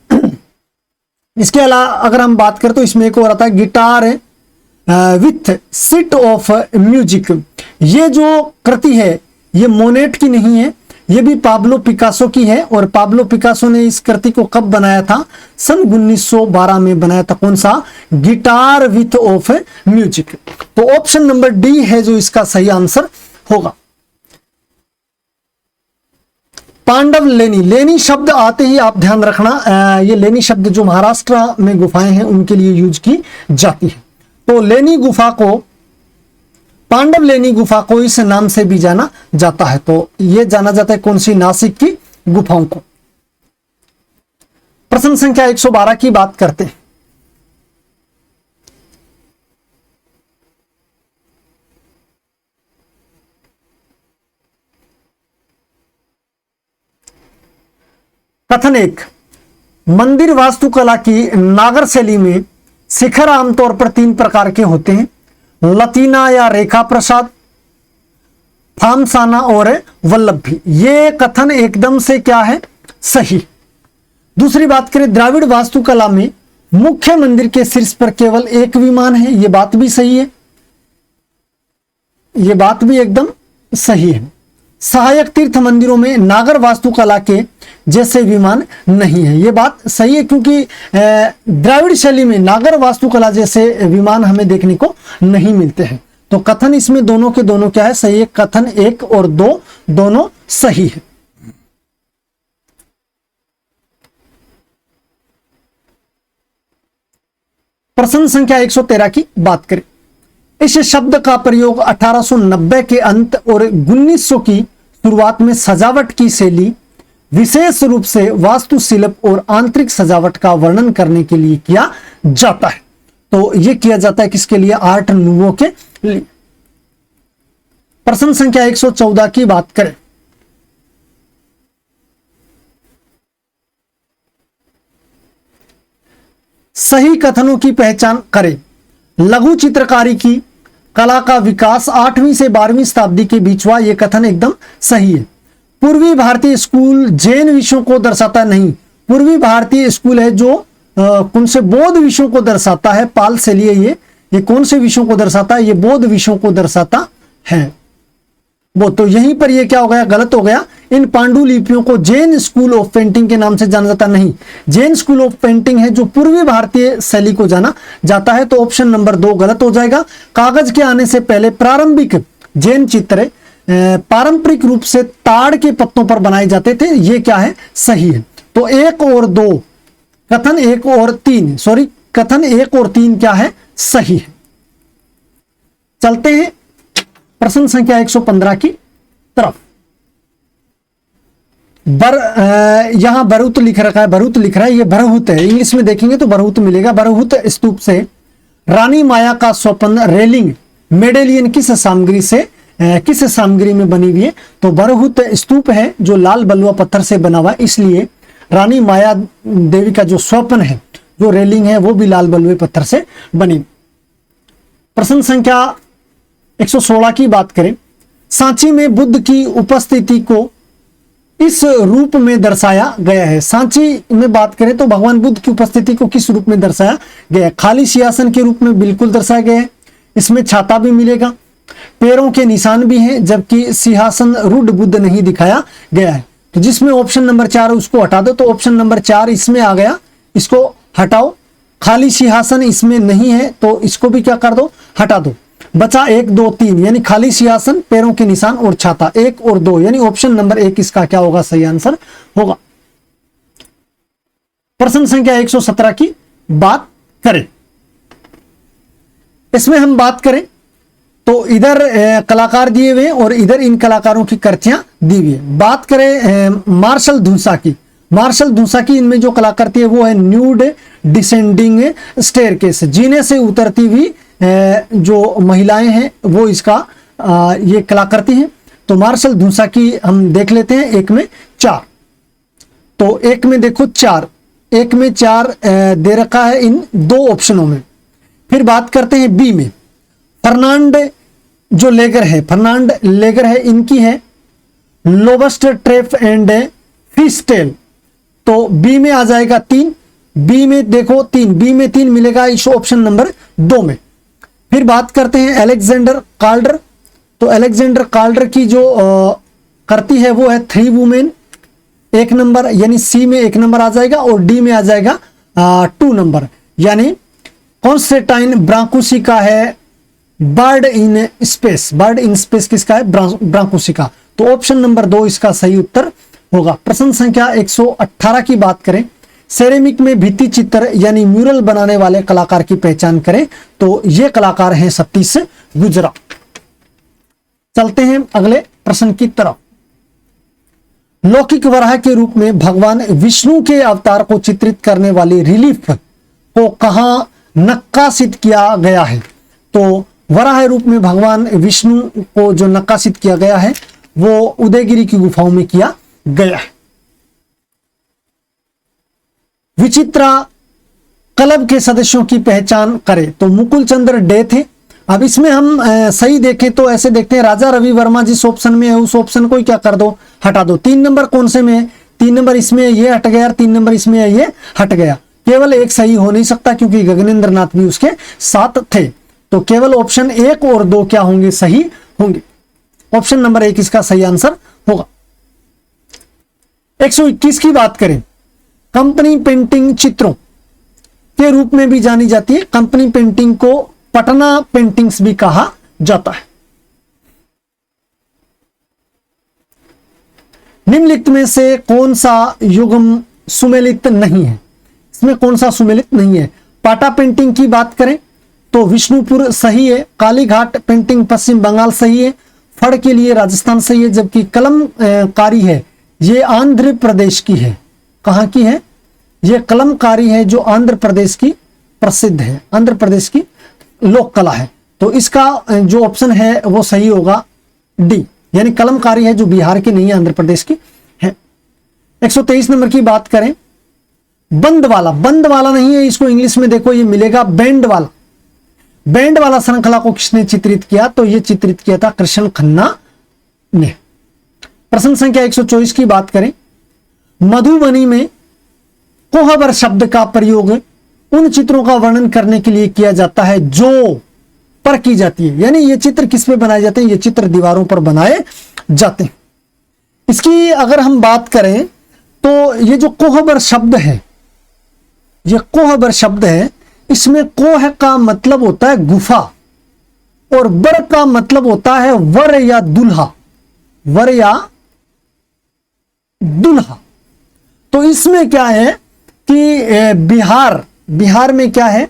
इसके अलावा अगर हम बात करें तो इसमें एक और आता है guitar with sit of music, ये जो कृति है ये मोनेट की नहीं है, ये भी पाब्लो पिकासो की है। और पाब्लो पिकासो ने इस कृति को कब बनाया था, सन 1912 में बनाया था। कौन सा, गिटार विथ ऑफ म्यूजिक। तो ऑप्शन नंबर डी है जो इसका सही आंसर होगा। पांडव लेनी, लेनी शब्द आते ही आप ध्यान रखना, ये लेनी शब्द जो महाराष्ट्र में गुफाएं हैं उनके लिए यूज की जाती है। तो लेनी गुफा को, पांडव लेनी गुफा को इस नाम से भी जाना जाता है। तो ये जाना जाता है कौन सी, नासिक की गुफाओं को। प्रश्न संख्या 112 की बात करते हैं। कथन 1, मंदिर वास्तुकला की नागर शैली में शिखर आमतौर पर 3 प्रकार के होते हैं, लतीना या रेखा प्रसाद, फामसाना और वल्लभी। ये कथन एकदम से क्या है, सही। दूसरी बात करें, द्राविड़ वास्तुकला में मुख्य मंदिर के शीर्ष पर केवल एक विमान है, ये बात भी सही है, ये बात भी एकदम सही है। सहायक तीर्थ मंदिरों में नागर वास्तुकला के जैसे विमान नहीं है, ये बात सही है, क्योंकि द्राविड़ शैली में नागर वास्तुकला जैसे विमान हमें देखने को नहीं मिलते हैं। तो कथन इसमें दोनों के दोनों क्या है, सही है। कथन 1 और 2 दोनों सही है। प्रश्न संख्या 113 की बात करें, इस शब्द का प्रयोग 1890 के अंत और 1900 की शुरुआत में सजावट की शैली, विशेष रूप से वास्तुशिल्प और आंतरिक सजावट का वर्णन करने के लिए किया जाता है। तो यह किया जाता है किसके लिए, आर्ट नूवो के लिए। प्रश्न संख्या 114 की बात करें, सही कथनों की पहचान करें। लघु चित्रकारी की कला का विकास 8वीं से 12वीं शताब्दी के बीच हुआ, यह कथन एकदम सही है। पूर्वी भारतीय स्कूल जैन विषयों को दर्शाता नहीं, पूर्वी भारतीय स्कूल है जो कौन से बौद्ध विषयों को दर्शाता है? पाल से लिए ये कौन से विषयों को दर्शाता है? ये बौद्ध विषयों को दर्शाता है वो। तो यहीं पर ये क्या हो गया? गलत हो गया। इन पांडुलिपियों को जैन स्कूल ऑफ पेंटिंग के नाम से जाना जाता नहीं। जैन स्कूल ऑफ पेंटिंग है जो पूर्वी भारतीय शैली को जाना जाता है। तो ऑप्शन नंबर 2 गलत हो जाएगा। कागज के आने से पहले प्रारंभिक जैन चित्र पारंपरिक रूप से ताड़ के पत्तों पर बनाए जाते थे। ये क्या है? सही है। तो 1 और 2 कथन 1 और 3 कथन 1 और 3 क्या है? सही है। चलते हैं प्रश्न संख्या 115 की तरफ। यहां बरहुत लिख रखा है, बरहुत लिख रहा है, ये बरहुत है। इंग्लिश में देखेंगे तो बरहुत मिलेगा। बरहुत स्तूप से रानी माया का स्वपन रेलिंग मेडेलियन किस सामग्री में बनी हुई है? तो बरहुत स्तूप है जो लाल बलुआ पत्थर से बना हुआ है, इसलिए रानी माया देवी का जो स्वपन है, जो रेलिंग है, वो भी लाल बलुए पत्थर से बनी। प्रश्न संख्या 116 की बात करें। सांची में बुद्ध की उपस्थिति को इस रूप में दर्शाया गया है। सांची में बात करें तो भगवान बुद्ध की उपस्थिति को किस रूप में दर्शाया गया है? खाली सिंहासन के रूप में बिल्कुल दर्शाया गया है। इसमें छाता भी मिलेगा, पैरों के निशान भी हैं, जबकि सिंहासन रूढ़ बुद्ध नहीं दिखाया गया है। तो जिसमें ऑप्शन नंबर 4 उसको हटा दो। तो ऑप्शन नंबर 4 इसमें आ गया, इसको हटाओ। खाली सिंहासन इसमें नहीं है तो इसको भी क्या कर दो? हटा दो। बचा 1 2 3 यानी खाली सिंहासन, पैरों के निशान और छाता। 1 और 2 यानी ऑप्शन नंबर 1 इसका क्या होगा? सही आंसर होगा। प्रश्न संख्या 117 की बात करें। इसमें हम बात करें तो इधर कलाकार दिए हुए और इधर इन कलाकारों की कृतियां दी हुई है। बात करें मार्शल धूसा की। मार्शल धूसा की इनमें जो कलाकृति है वो है न्यूड डिसेंडिंग स्टेयरकेस, जीने से उतरती हुई जो महिलाएं हैं वो इसका ये कलाकृति है। तो मार्शल धूसा की हम देख लेते हैं। 1 में 4, तो 1 में देखो 4, 1 में 4 दे रखा है इन 2 ऑप्शनों में। फिर बात करते हैं बी में। फर्नांड जो लेगर है, फर्नांड लेगर है, इनकी है लोबस्ट ट्रेफ एंड फिस्टेल। तो बी में आ जाएगा 3। बी में देखो 3, बी में 3 मिलेगा इस ऑप्शन नंबर 2 में। फिर बात करते हैं अलेक्जेंडर कार्ल्डर। तो अलेक्जेंडर कार्ल्डर की जो करती है वो है 3 वुमेन, 1 नंबर, यानी सी में 1 नंबर आ जाएगा और डी में आ जाएगा 2 नंबर, यानी कॉन्स्टेंटाइन ब्रांकुसी का है bird in space. Bird in space किसका है? ब्रांकुसी का। तो ऑप्शन नंबर 2 इसका सही उत्तर होगा। प्रश्न संख्या 118 की बात करें। सेरेमिक में भित्ति चित्र यानी म्यूरल बनाने वाले कलाकार की पहचान करें। तो ये कलाकार हैं सतीश गुजरा। चलते हैं अगले प्रश्न की तरफ। लौकिक वराह के रूप में भगवान विष्णु के अवतार को चित्रित करने वाली रिलीफ को कहां नक्काशित किया गया है? तो वराह रूप में भगवान विष्णु को जो नक्काशित किया गया है वो उदयगिरी की गुफाओं में किया गया है। विचित्रा क्लब के सदस्यों की पहचान करें। तो मुकुल चंद्र डे थे। अब इसमें हम सही देखें तो ऐसे देखते हैं, राजा रवि वर्मा जिस ऑप्शन में है उस ऑप्शन को ही क्या कर दो? हटा दो। 3 नंबर कौन से में है? 3 नंबर इसमें ये हट गया, 3 नंबर इसमें है ये हट गया। केवल एक सही हो नहीं सकता क्योंकि गगनेंद्र नाथ भी उसके साथ थे। तो केवल ऑप्शन 1 और 2 क्या होंगे? सही होंगे। ऑप्शन नंबर 1 इसका सही आंसर होगा। 121 की बात करें। कंपनी पेंटिंग चित्रों के रूप में भी जानी जाती है। कंपनी पेंटिंग को पटना पेंटिंग्स भी कहा जाता है। निम्नलिखित में से कौन सा युग्म सुमेलित नहीं है? इसमें कौन सा सुमेलित नहीं है? पाटा पेंटिंग की बात करें तो विष्णुपुर सही है। कालीघाट पेंटिंग पश्चिम बंगाल सही है। फड़ के लिए राजस्थान सही है। जबकि कलमकारी है ये आंध्र प्रदेश की है। कहां की है? ये कलमकारी है जो आंध्र प्रदेश की प्रसिद्ध है, आंध्र प्रदेश की लोक कला है। तो इसका जो ऑप्शन है वो सही होगा डी, यानी कलमकारी है जो बिहार की नहीं है, आंध्र प्रदेश की है। 123 नंबर की बात करें। बंद वाला नहीं है, इसको इंग्लिश में देखो ये मिलेगा बैंड वाला। बैंड वाला श्रृंखला को किसने चित्रित किया? तो ये चित्रित किया था कृष्ण खन्ना ने। प्रश्न संख्या 124 की बात करें। मधुबनी में कोहबर शब्द का प्रयोग उन चित्रों का वर्णन करने के लिए किया जाता है जो पर की जाती है। यानी ये चित्र किस पे बनाए जाते हैं? ये चित्र दीवारों पर बनाए जाते हैं। इसकी अगर हम बात करें तो ये जो कोहबर शब्द है, ये कोहबर शब्द है, इसमें कोह का मतलब होता है गुफा और बर का मतलब होता है वर या दुल्हा, वर या दुल्हा। तो इसमें क्या है कि बिहार में क्या है,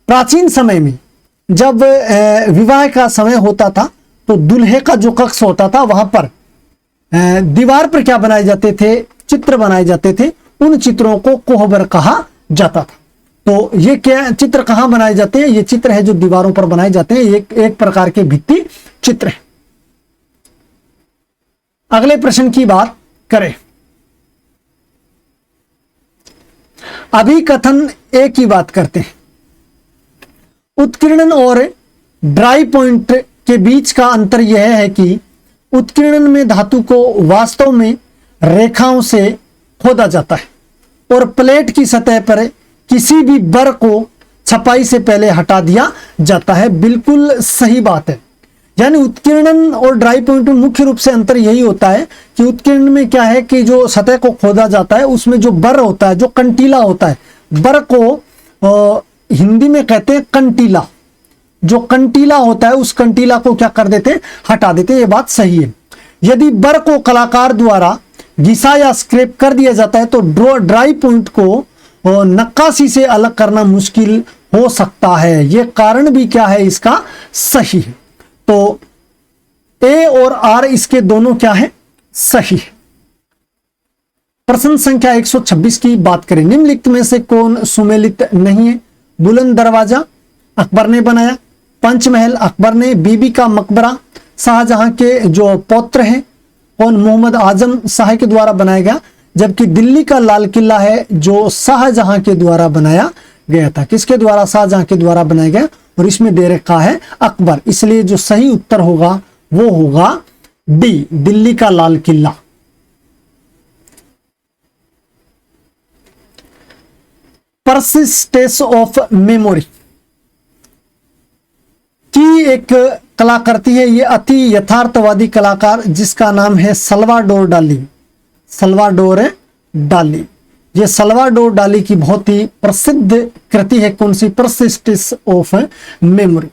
प्राचीन समय में जब विवाह का समय होता था तो दूल्हे का जो कक्ष होता था वहां पर दीवार पर क्या बनाए जाते थे? चित्र बनाए जाते थे। उन चित्रों को कोहबर कहा जाता था। तो ये क्या चित्र कहां बनाए जाते हैं? ये चित्र है जो दीवारों पर बनाए जाते हैं। एक प्रकार के भित्ति चित्र है। अगले प्रश्न की बात करें, अभिकथन ए की बात करते हैं। उत्कीर्णन और ड्राई पॉइंट के बीच का अंतर यह है कि उत्कीर्णन में धातु को वास्तव में रेखाओं से खोदा जाता है और प्लेट की सतह पर किसी भी बर को छपाई से पहले हटा दिया जाता है। बिल्कुल सही बात है। यानी उत्कीर्णन और ड्राई पॉइंट में मुख्य रूप से अंतर यही होता है कि उत्कीर्णन में क्या है कि जो सतह को खोदा जाता है उसमें जो बर होता है, जो कंटीला होता है, बर को हिंदी में कहते हैं कंटीला। जो कंटीला होता है उस कंटीला को क्या कर देते हैं? हटा देते हैं। ये बात सही है। यदि बर को कलाकार द्वारा घिसा या स्क्रैप कर दिया जाता है तो ड्राई पॉइंट को नक्काशी से अलग करना मुश्किल हो सकता है। यह कारण भी क्या है इसका? सही है। तो ए और आर इसके दोनों क्या है? सही है। प्रश्न संख्या 126 की बात करें, निम्नलिखित में से कौन सुमेलित नहीं है? बुलंद दरवाजा अकबर ने बनाया, पंचमहल अकबर ने, बीबी का मकबरा शाहजहां के जो पौत्र हैं कौन? मोहम्मद आजम शाह के द्वारा बनाया गया, जबकि दिल्ली का लाल किला है जो शाहजहां के द्वारा बनाया गया था। किसके द्वारा? शाहजहां के द्वारा बनाया गया और इसमें दे रखा है अकबर। इसलिए जो सही उत्तर होगा वो होगा डी, दिल्ली का Lal Qila. Persistence of memory की एक कलाकृति है, ये अति यथार्थवादी कलाकार जिसका नाम है सल्वाडोर डाली। सल्वाडोर डाली, ये सल्वाडोर डाली की बहुत ही प्रसिद्ध कृति है। कौन सी? Persistence of memory.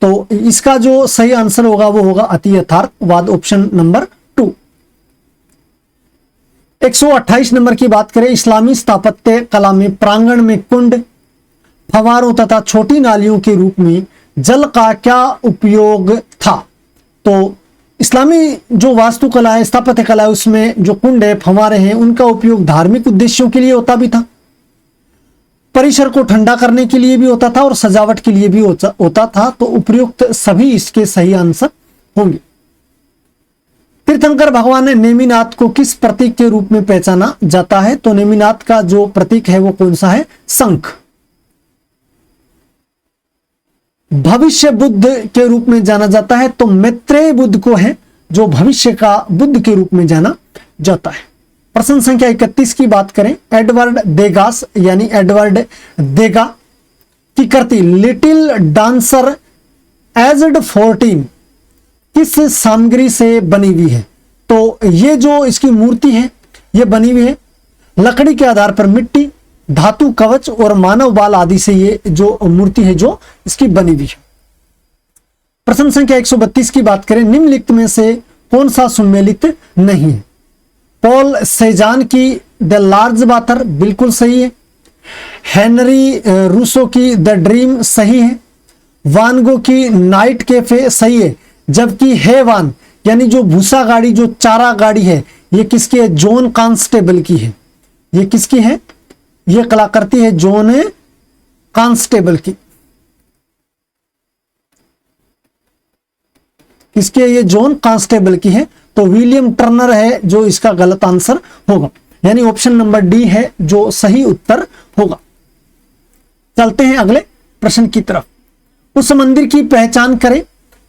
तो इसका जो सही आंसर होगा वो होगा अति यथार्थवाद, ऑप्शन नंबर 2। 128 नंबर की बात करें, इस्लामी स्थापत्य कला में प्रांगण में कुंड, फव्वारों तथा छोटी नालियों के रूप में जल का क्या उपयोग था? तो इस्लामी जो वास्तुकला है, स्थापत्य कला है, उसमें जो कुंड है, फव्वारे हैं, उनका उपयोग धार्मिक उद्देश्यों के लिए होता भी था, परिसर को ठंडा करने के लिए भी होता था और सजावट के लिए भी होता था। तो उपयुक्त सभी इसके सही आंसर होंगे। तीर्थंकर भगवान नेमिनाथ को किस प्रतीक के रूप में पहचाना जाता है? तो नेमिनाथ का जो प्रतीक है वो कौन सा है? शंख। भविष्य बुद्ध के रूप में जाना जाता है तो मैत्रेय बुद्ध को है जो भविष्य का बुद्ध के रूप में जाना जाता है। प्रश्न संख्या 31 की बात करें, एडवर्ड देगास यानी एडवर्ड देगा की कृति लिटिल डांसर एज्ड 14 किस सामग्री से बनी हुई है? तो ये जो इसकी मूर्ति है ये बनी हुई है लकड़ी के आधार पर मिट्टी, धातु कवच और मानव बाल आदि से ये जो मूर्ति है जो इसकी बनी हुई है। प्रश्न संख्या 132 की बात करें, निम्नलिखित में से कौन सा सुमेलित नहीं है? पॉल सेजान की द लार्ज बाथर बिल्कुल सही है। हेनरी रूसो की द ड्रीम सही है। वान गो की नाइट कैफे सही है, जबकि हेवान यानी जो भूसा गाड़ी, जो चारा गाड़ी है, ये किसकी है? जॉन कांस्टेबल की है। ये किसकी है? ये कलाकृति है जॉन कांस्टेबल की। किसकी है? ये जॉन कांस्टेबल की है। तो विलियम टर्नर है जो इसका गलत आंसर होगा, यानी ऑप्शन नंबर डी है जो सही उत्तर होगा। चलते हैं अगले प्रश्न की तरफ। उस मंदिर की पहचान करें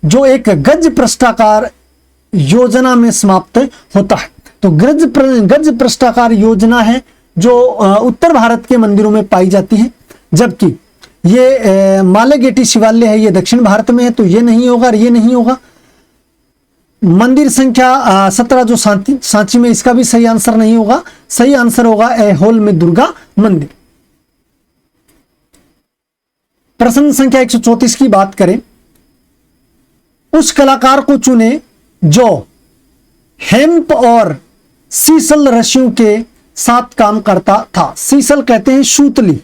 जो एक गज पृष्ठाकार योजना में समाप्त होता है। तो गज पृष्ठाकार योजना है जो उत्तर भारत के मंदिरों में पाई जाती है, जबकि ये मालेगेटी शिवालय है, ये दक्षिण भारत में है, तो ये नहीं होगा और ये नहीं होगा। मंदिर संख्या 17 जो सांची में, इसका भी सही आंसर नहीं होगा। सही आंसर होगा ऐहोल में दुर्गा मंदिर। प्रश्न संख्या 134 की बात करें, उस कलाकार को चुने जो हेम्प और सीसल रस्सियों के साथ काम करता था। सीसल कहते हैं सूतली,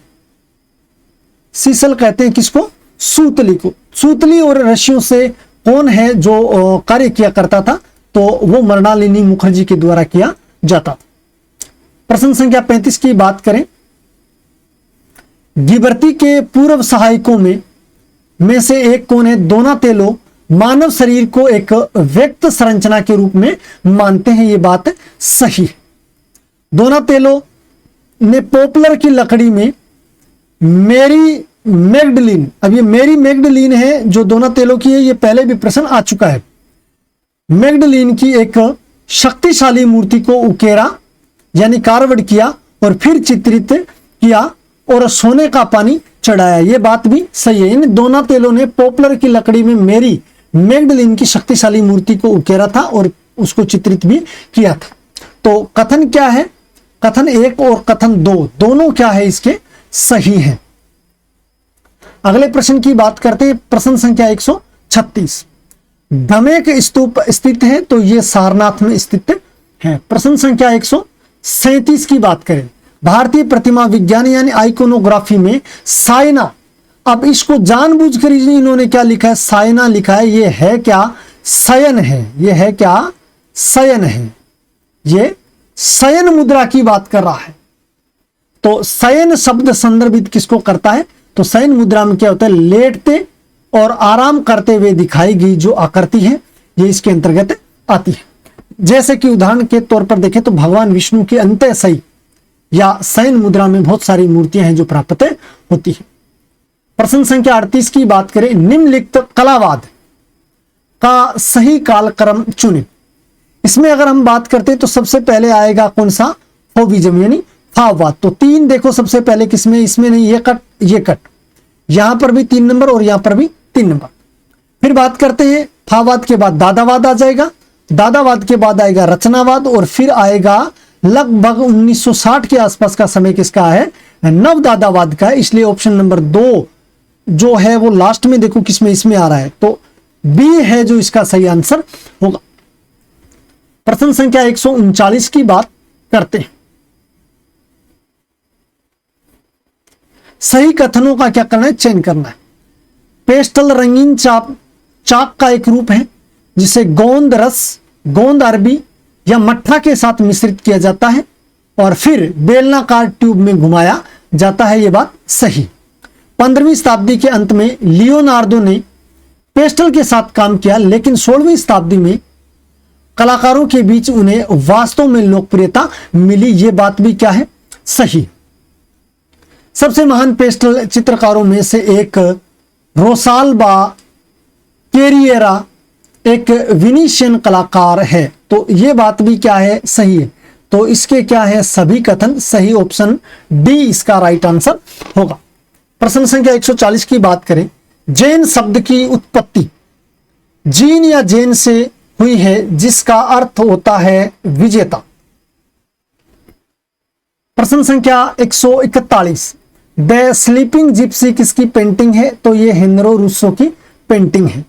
सीसल कहते हैं किसको? सूतली को। सूतली और रस्सियों से कौन है जो कार्य किया करता था? तो वो मृणालिनी मुखर्जी के द्वारा किया जाता था। प्रश्न संख्या 35 की बात करें, गिबर्ती के पूर्व सहायकों में से एक कौन है? दोनातेलो मानव शरीर को एक व्यक्त संरचना के रूप में मानते हैं, ये बात सही है। दोनातेलो ने पॉपुलर की लकड़ी में मेरी मैग्डलिन, अब ये मेरी मैग्डलिन है जो दोनातेलो की है, ये पहले भी प्रश्न आ चुका है। मैग्डलिन की एक शक्तिशाली मूर्ति को उकेरा यानी कार्वड किया और फिर चित्रित किया और सोने का पानी चढ़ाया, ये बात भी सही है। यानी दोनातेलो ने पॉपुलर की लकड़ी में मेरी मैग्डलिन की शक्तिशाली मूर्ति को उकेरा था और उसको चित्रित भी किया था। तो कथन क्या है? कथन 1 और कथन 2 दोनों क्या है? इसके सही है। अगले प्रश्न की बात करते हैं, प्रश्न संख्या 136। धमेक स्तूप स्थित है, तो ये सारनाथ में स्थित है। प्रश्न संख्या 137 की बात करें, भारतीय प्रतिमा विज्ञान यानी आइकोनोग्राफी में साइना, अब इसको जानबूझकर इन्होंने क्या लिखा है? साइना लिखा है। ये है क्या? शयन है। ये है क्या? शयन है। ये शयन मुद्रा की बात कर रहा है। तो शयन शब्द संदर्भित किसको करता है? तो शयन मुद्रा में क्या होता है? लेटते और आराम करते हुए दिखाई गई जो आकृति है, ये इसके अंतर्गत आती है। जैसे कि उदाहरण के तौर पर देखें तो भगवान विष्णु की अंत्यशयी या शयन मुद्रा में बहुत सारी मूर्तियां हैं जो प्राप्त होती है। प्रश्न संख्या 38 की बात करें, निम्नलिखित कलावाद का सही कालक्रम चुने। इसमें अगर हम बात करते हैं तो सबसे पहले आएगा कौन सा? फौविज्म यानी फाववाद। तो 3 देखो सबसे पहले किसमें? इसमें नहीं, ये कट, ये कट, यहां पर भी 3 नंबर और यहां पर भी 3 नंबर। फिर बात करते हैं फाववाद के बाद दादावाद आ जाएगा, दादावाद के बाद आएगा रचनावाद और फिर आएगा लगभग 1960 के आसपास का समय किसका है? नवदादावाद का है। इसलिए ऑप्शन नंबर 2 जो है वो लास्ट में देखो किसमें, इसमें आ रहा है, तो बी है जो इसका सही आंसर होगा। प्रश्न संख्या 139 की बात करते हैं, सही कथनों का क्या करना है? चयन करना है। पेस्टल रंगीन चाक का एक रूप है जिसे गोंद रस, गोंद अरबी या मट्ठा के साथ मिश्रित किया जाता है और फिर बेलनाकार ट्यूब में घुमाया जाता है, यह बात सही। 15वीं शताब्दी के अंत में लियोनार्डो ने पेस्टल के साथ काम किया, लेकिन 16वीं शताब्दी में कलाकारों के बीच उन्हें वास्तव में लोकप्रियता मिली, यह बात भी क्या है? सही। सबसे महान पेस्टल चित्रकारों में से एक रोसाल्बा कैरिएरा एक विनीशियन कलाकार है, तो यह बात भी क्या है? सही है। तो इसके क्या है? सभी कथन सही। ऑप्शन डी इसका राइट आंसर होगा। प्रश्न संख्या 140 की बात करें, जैन शब्द की उत्पत्ति जीन या जैन से हुई है जिसका अर्थ होता है विजेता। प्रश्न संख्या 141, द स्लीपिंग जिप्सी किसकी पेंटिंग है? तो यह हेनरो रूसो की पेंटिंग है।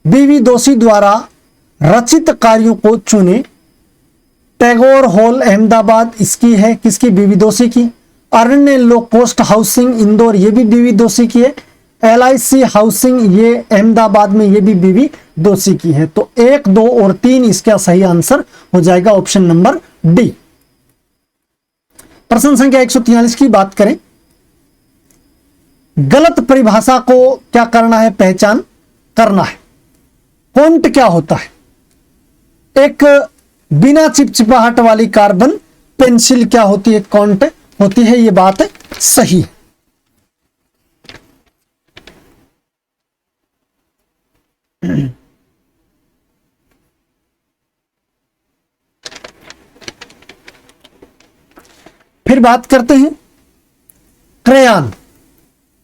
बीवी दोषी द्वारा रचित कार्यों को चुने। टैगोर हॉल अहमदाबाद इसकी है, किसकी? बीवी दोषी की। अरण्य लो कोस्ट हाउसिंग इंदौर, ये भी बीवी दोषी की है। LIC हाउसिंग ये अहमदाबाद में, ये भी बीवी दोषी की है। तो 1, 2 और 3 इसका सही आंसर हो जाएगा ऑप्शन नंबर डी। प्रश्न संख्या 143 की बात करें, गलत परिभाषा को क्या करना है? पहचान करना है। कॉन्ट क्या होता है? एक बिना चिपचिपाहट वाली कार्बन पेंसिल क्या होती है? कॉन्ट होती है, यह बात सही है। फिर बात करते हैं क्रेयॉन।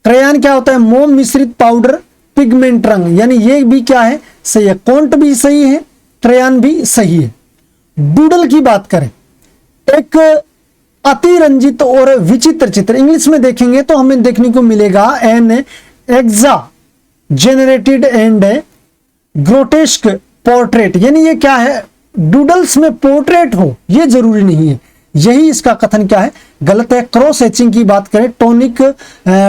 क्रेयॉन क्या होता है? मोम मिश्रित पाउडर, पिगमेंट रंग, यानी ये भी क्या है? सही है। कोंट भी सही है, क्रेयॉन भी सही है। डूडल की बात करें, एक अतिरंजित और विचित्र चित्र। इंग्लिश में देखेंगे तो हमें देखने को मिलेगा एन एक्सा जेनरेटेड एंड ग्रोटेस्क पोर्ट्रेट, यानी ये क्या है? डूडल्स में पोर्ट्रेट हो ये जरूरी नहीं है, यही इसका कथन क्या है? गलत है। क्रॉस हैचिंग की बात करें,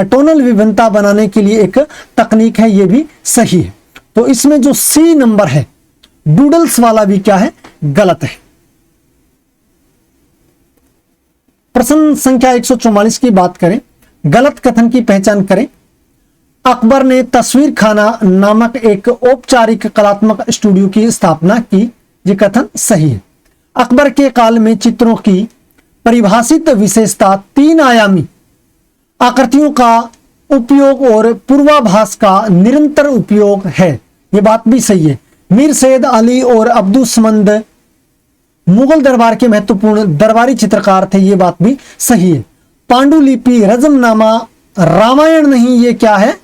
टोनल विभिन्नता बनाने के लिए एक तकनीक है, ये भी सही है। तो इसमें जो सी नंबर है डूडल्स वाला भी क्या है? गलत है। प्रश्न संख्या 144 की बात करें, गलत कथन की पहचान करें। अकबर ने तस्वीर खाना नामक एक औपचारिक कलात्मक स्टूडियो की स्थापना की, यह कथन सही है। अकबर के काल में चित्रों की परिभाषित विशेषता 3 आयामी आकृतियों का उपयोग और पूर्वाभास का निरंतर उपयोग है, यह बात भी सही है। मीर सैयद अली और अब्दुस्समद मुगल दरबार के महत्वपूर्ण दरबारी चित्रकार थे, ये बात भी सही है। पांडुलिपि रजमनामा रामायण नहीं, ये क्या है?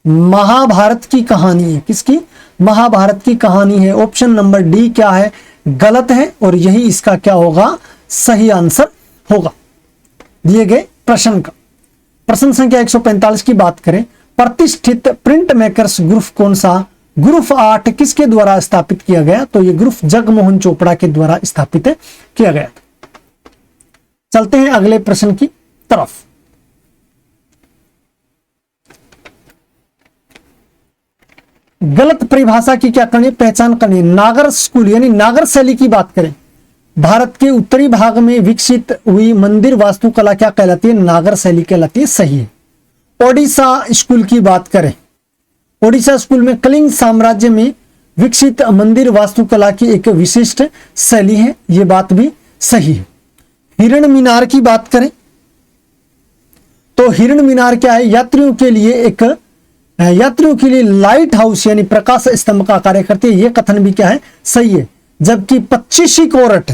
महाभारत की कहानी है। किसकी? महाभारत की कहानी है। ऑप्शन नंबर डी क्या है? गलत है, और यही इसका क्या होगा? सही आंसर होगा दिए गए प्रश्न का। प्रश्न संख्या 145 की बात करें, प्रतिष्ठित प्रिंट मेकर्स ग्रुप कौन सा? ग्रुप 8 किसके द्वारा स्थापित किया गया? तो ये ग्रुप जगमोहन चोपड़ा के द्वारा स्थापित किया गया था। चलते हैं अगले प्रश्न की तरफ। गलत परिभाषा की क्या करनी? पहचान करनी। नागर स्कूल यानी नागर शैली की बात करें, भारत के उत्तरी भाग में विकसित हुई मंदिर वास्तुकला क्या कहलाती है? नागर शैली कहलाती है, सही है। ओडिशा स्कूल की बात करें, ओडिशा स्कूल में कलिंग साम्राज्य में विकसित मंदिर वास्तुकला की एक विशिष्ट शैली है, यह बात भी सही है। हिरण मीनार की बात करें तो हिरण मीनार क्या है? यात्रियों के लिए लाइट हाउस यानी प्रकाश स्तंभ का कार्य करती है, यह कथन भी क्या है? सही है। जबकि 25 कोरट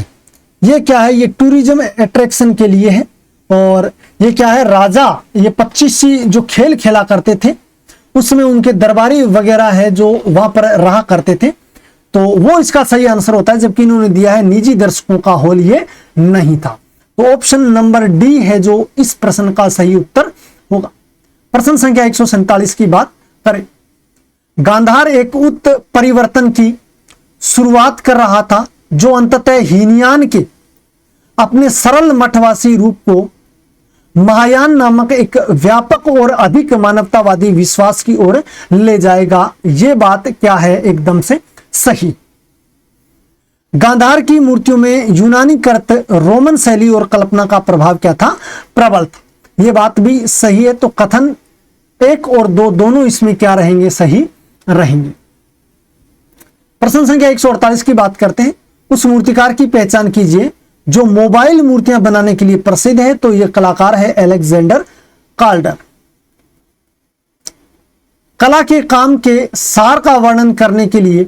ये क्या है? ये टूरिज्म अट्रैक्शन के लिए है, और ये क्या है? राजा ये 25 जो खेल खेला करते थे उसमें उनके दरबारी वगैरह है जो वहां पर रहा करते थे, तो वो इसका सही आंसर होता है। जबकि इन्होंने दिया है निजी दर्शकों का हॉल, ये नहीं था। तो ऑप्शन नंबर डी है जो इस प्रश्न का सही उत्तर होगा। प्रश्न संख्या 147 की बात करें, गांधार एक उत्परिवर्तन की शुरुआत कर रहा था जो अंततः हीनयान के अपने सरल मठवासी रूप को महायान नामक एक व्यापक और अधिक मानवतावादी विश्वास की ओर ले जाएगा, यह बात क्या है? एकदम से सही। गांधार की मूर्तियों में यूनानी कृत रोमन शैली और कल्पना का प्रभाव क्या था? प्रबल था, यह बात भी सही है। तो कथन 1 और 2 दोनों इसमें क्या रहेंगे? सही रहेंगे। प्रश्न संख्या 148 की बात करते हैं, उस मूर्तिकार की पहचान कीजिए जो मोबाइल मूर्तियां बनाने के लिए प्रसिद्ध है। तो यह कलाकार है अलेक्जेंडर काल्डर। कला के काम के सार का वर्णन करने के लिए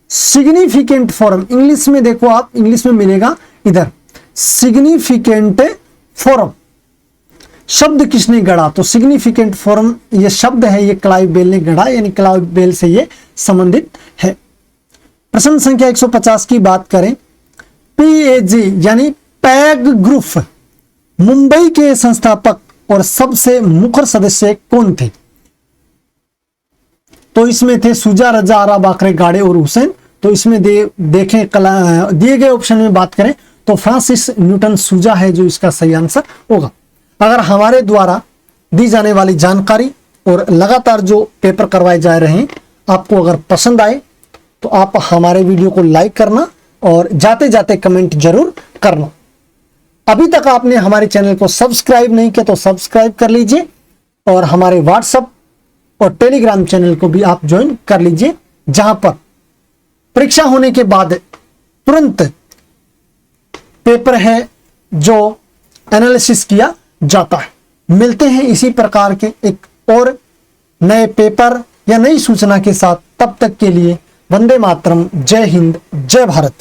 सिग्निफिकेंट फॉर्म, इंग्लिश में देखो आप, इंग्लिश में मिलेगा इधर सिग्निफिकेंट फॉर्म, शब्द किसने गढ़ा? तो सिग्निफिकेंट फॉर्म ये शब्द है, ये क्लाइव बेल ने गढ़ा, यानी क्लाइव बेल से ये संबंधित है। प्रश्न संख्या 150 की बात करें, पीएजी यानी पैग ग्रुप मुंबई के संस्थापक और सबसे मुखर सदस्य कौन थे? तो इसमें थे सुजा, रजा, आरा, बाकरे, गाड़े और हुसैन। तो इसमें देखें दिए गए ऑप्शन में बात करें तो फ्रांसिस न्यूटन सुजा है जो इसका सही आंसर होगा। अगर हमारे द्वारा दी जाने वाली जानकारी और लगातार जो पेपर करवाए जा रहे हैं आपको अगर पसंद आए तो आप हमारे वीडियो को लाइक करना और जाते जाते कमेंट जरूर करना। अभी तक आपने हमारे चैनल को सब्सक्राइब नहीं किया तो सब्सक्राइब कर लीजिए, और हमारे व्हाट्सएप और टेलीग्राम चैनल को भी आप ज्वाइन कर लीजिए, जहां पर परीक्षा होने के बाद तुरंत पेपर है जो एनालिसिस किया जाता है। मिलते हैं इसी प्रकार के एक और नए पेपर या नई सूचना के साथ, तब तक के लिए वंदे मातरम, जय हिंद, जय भारत।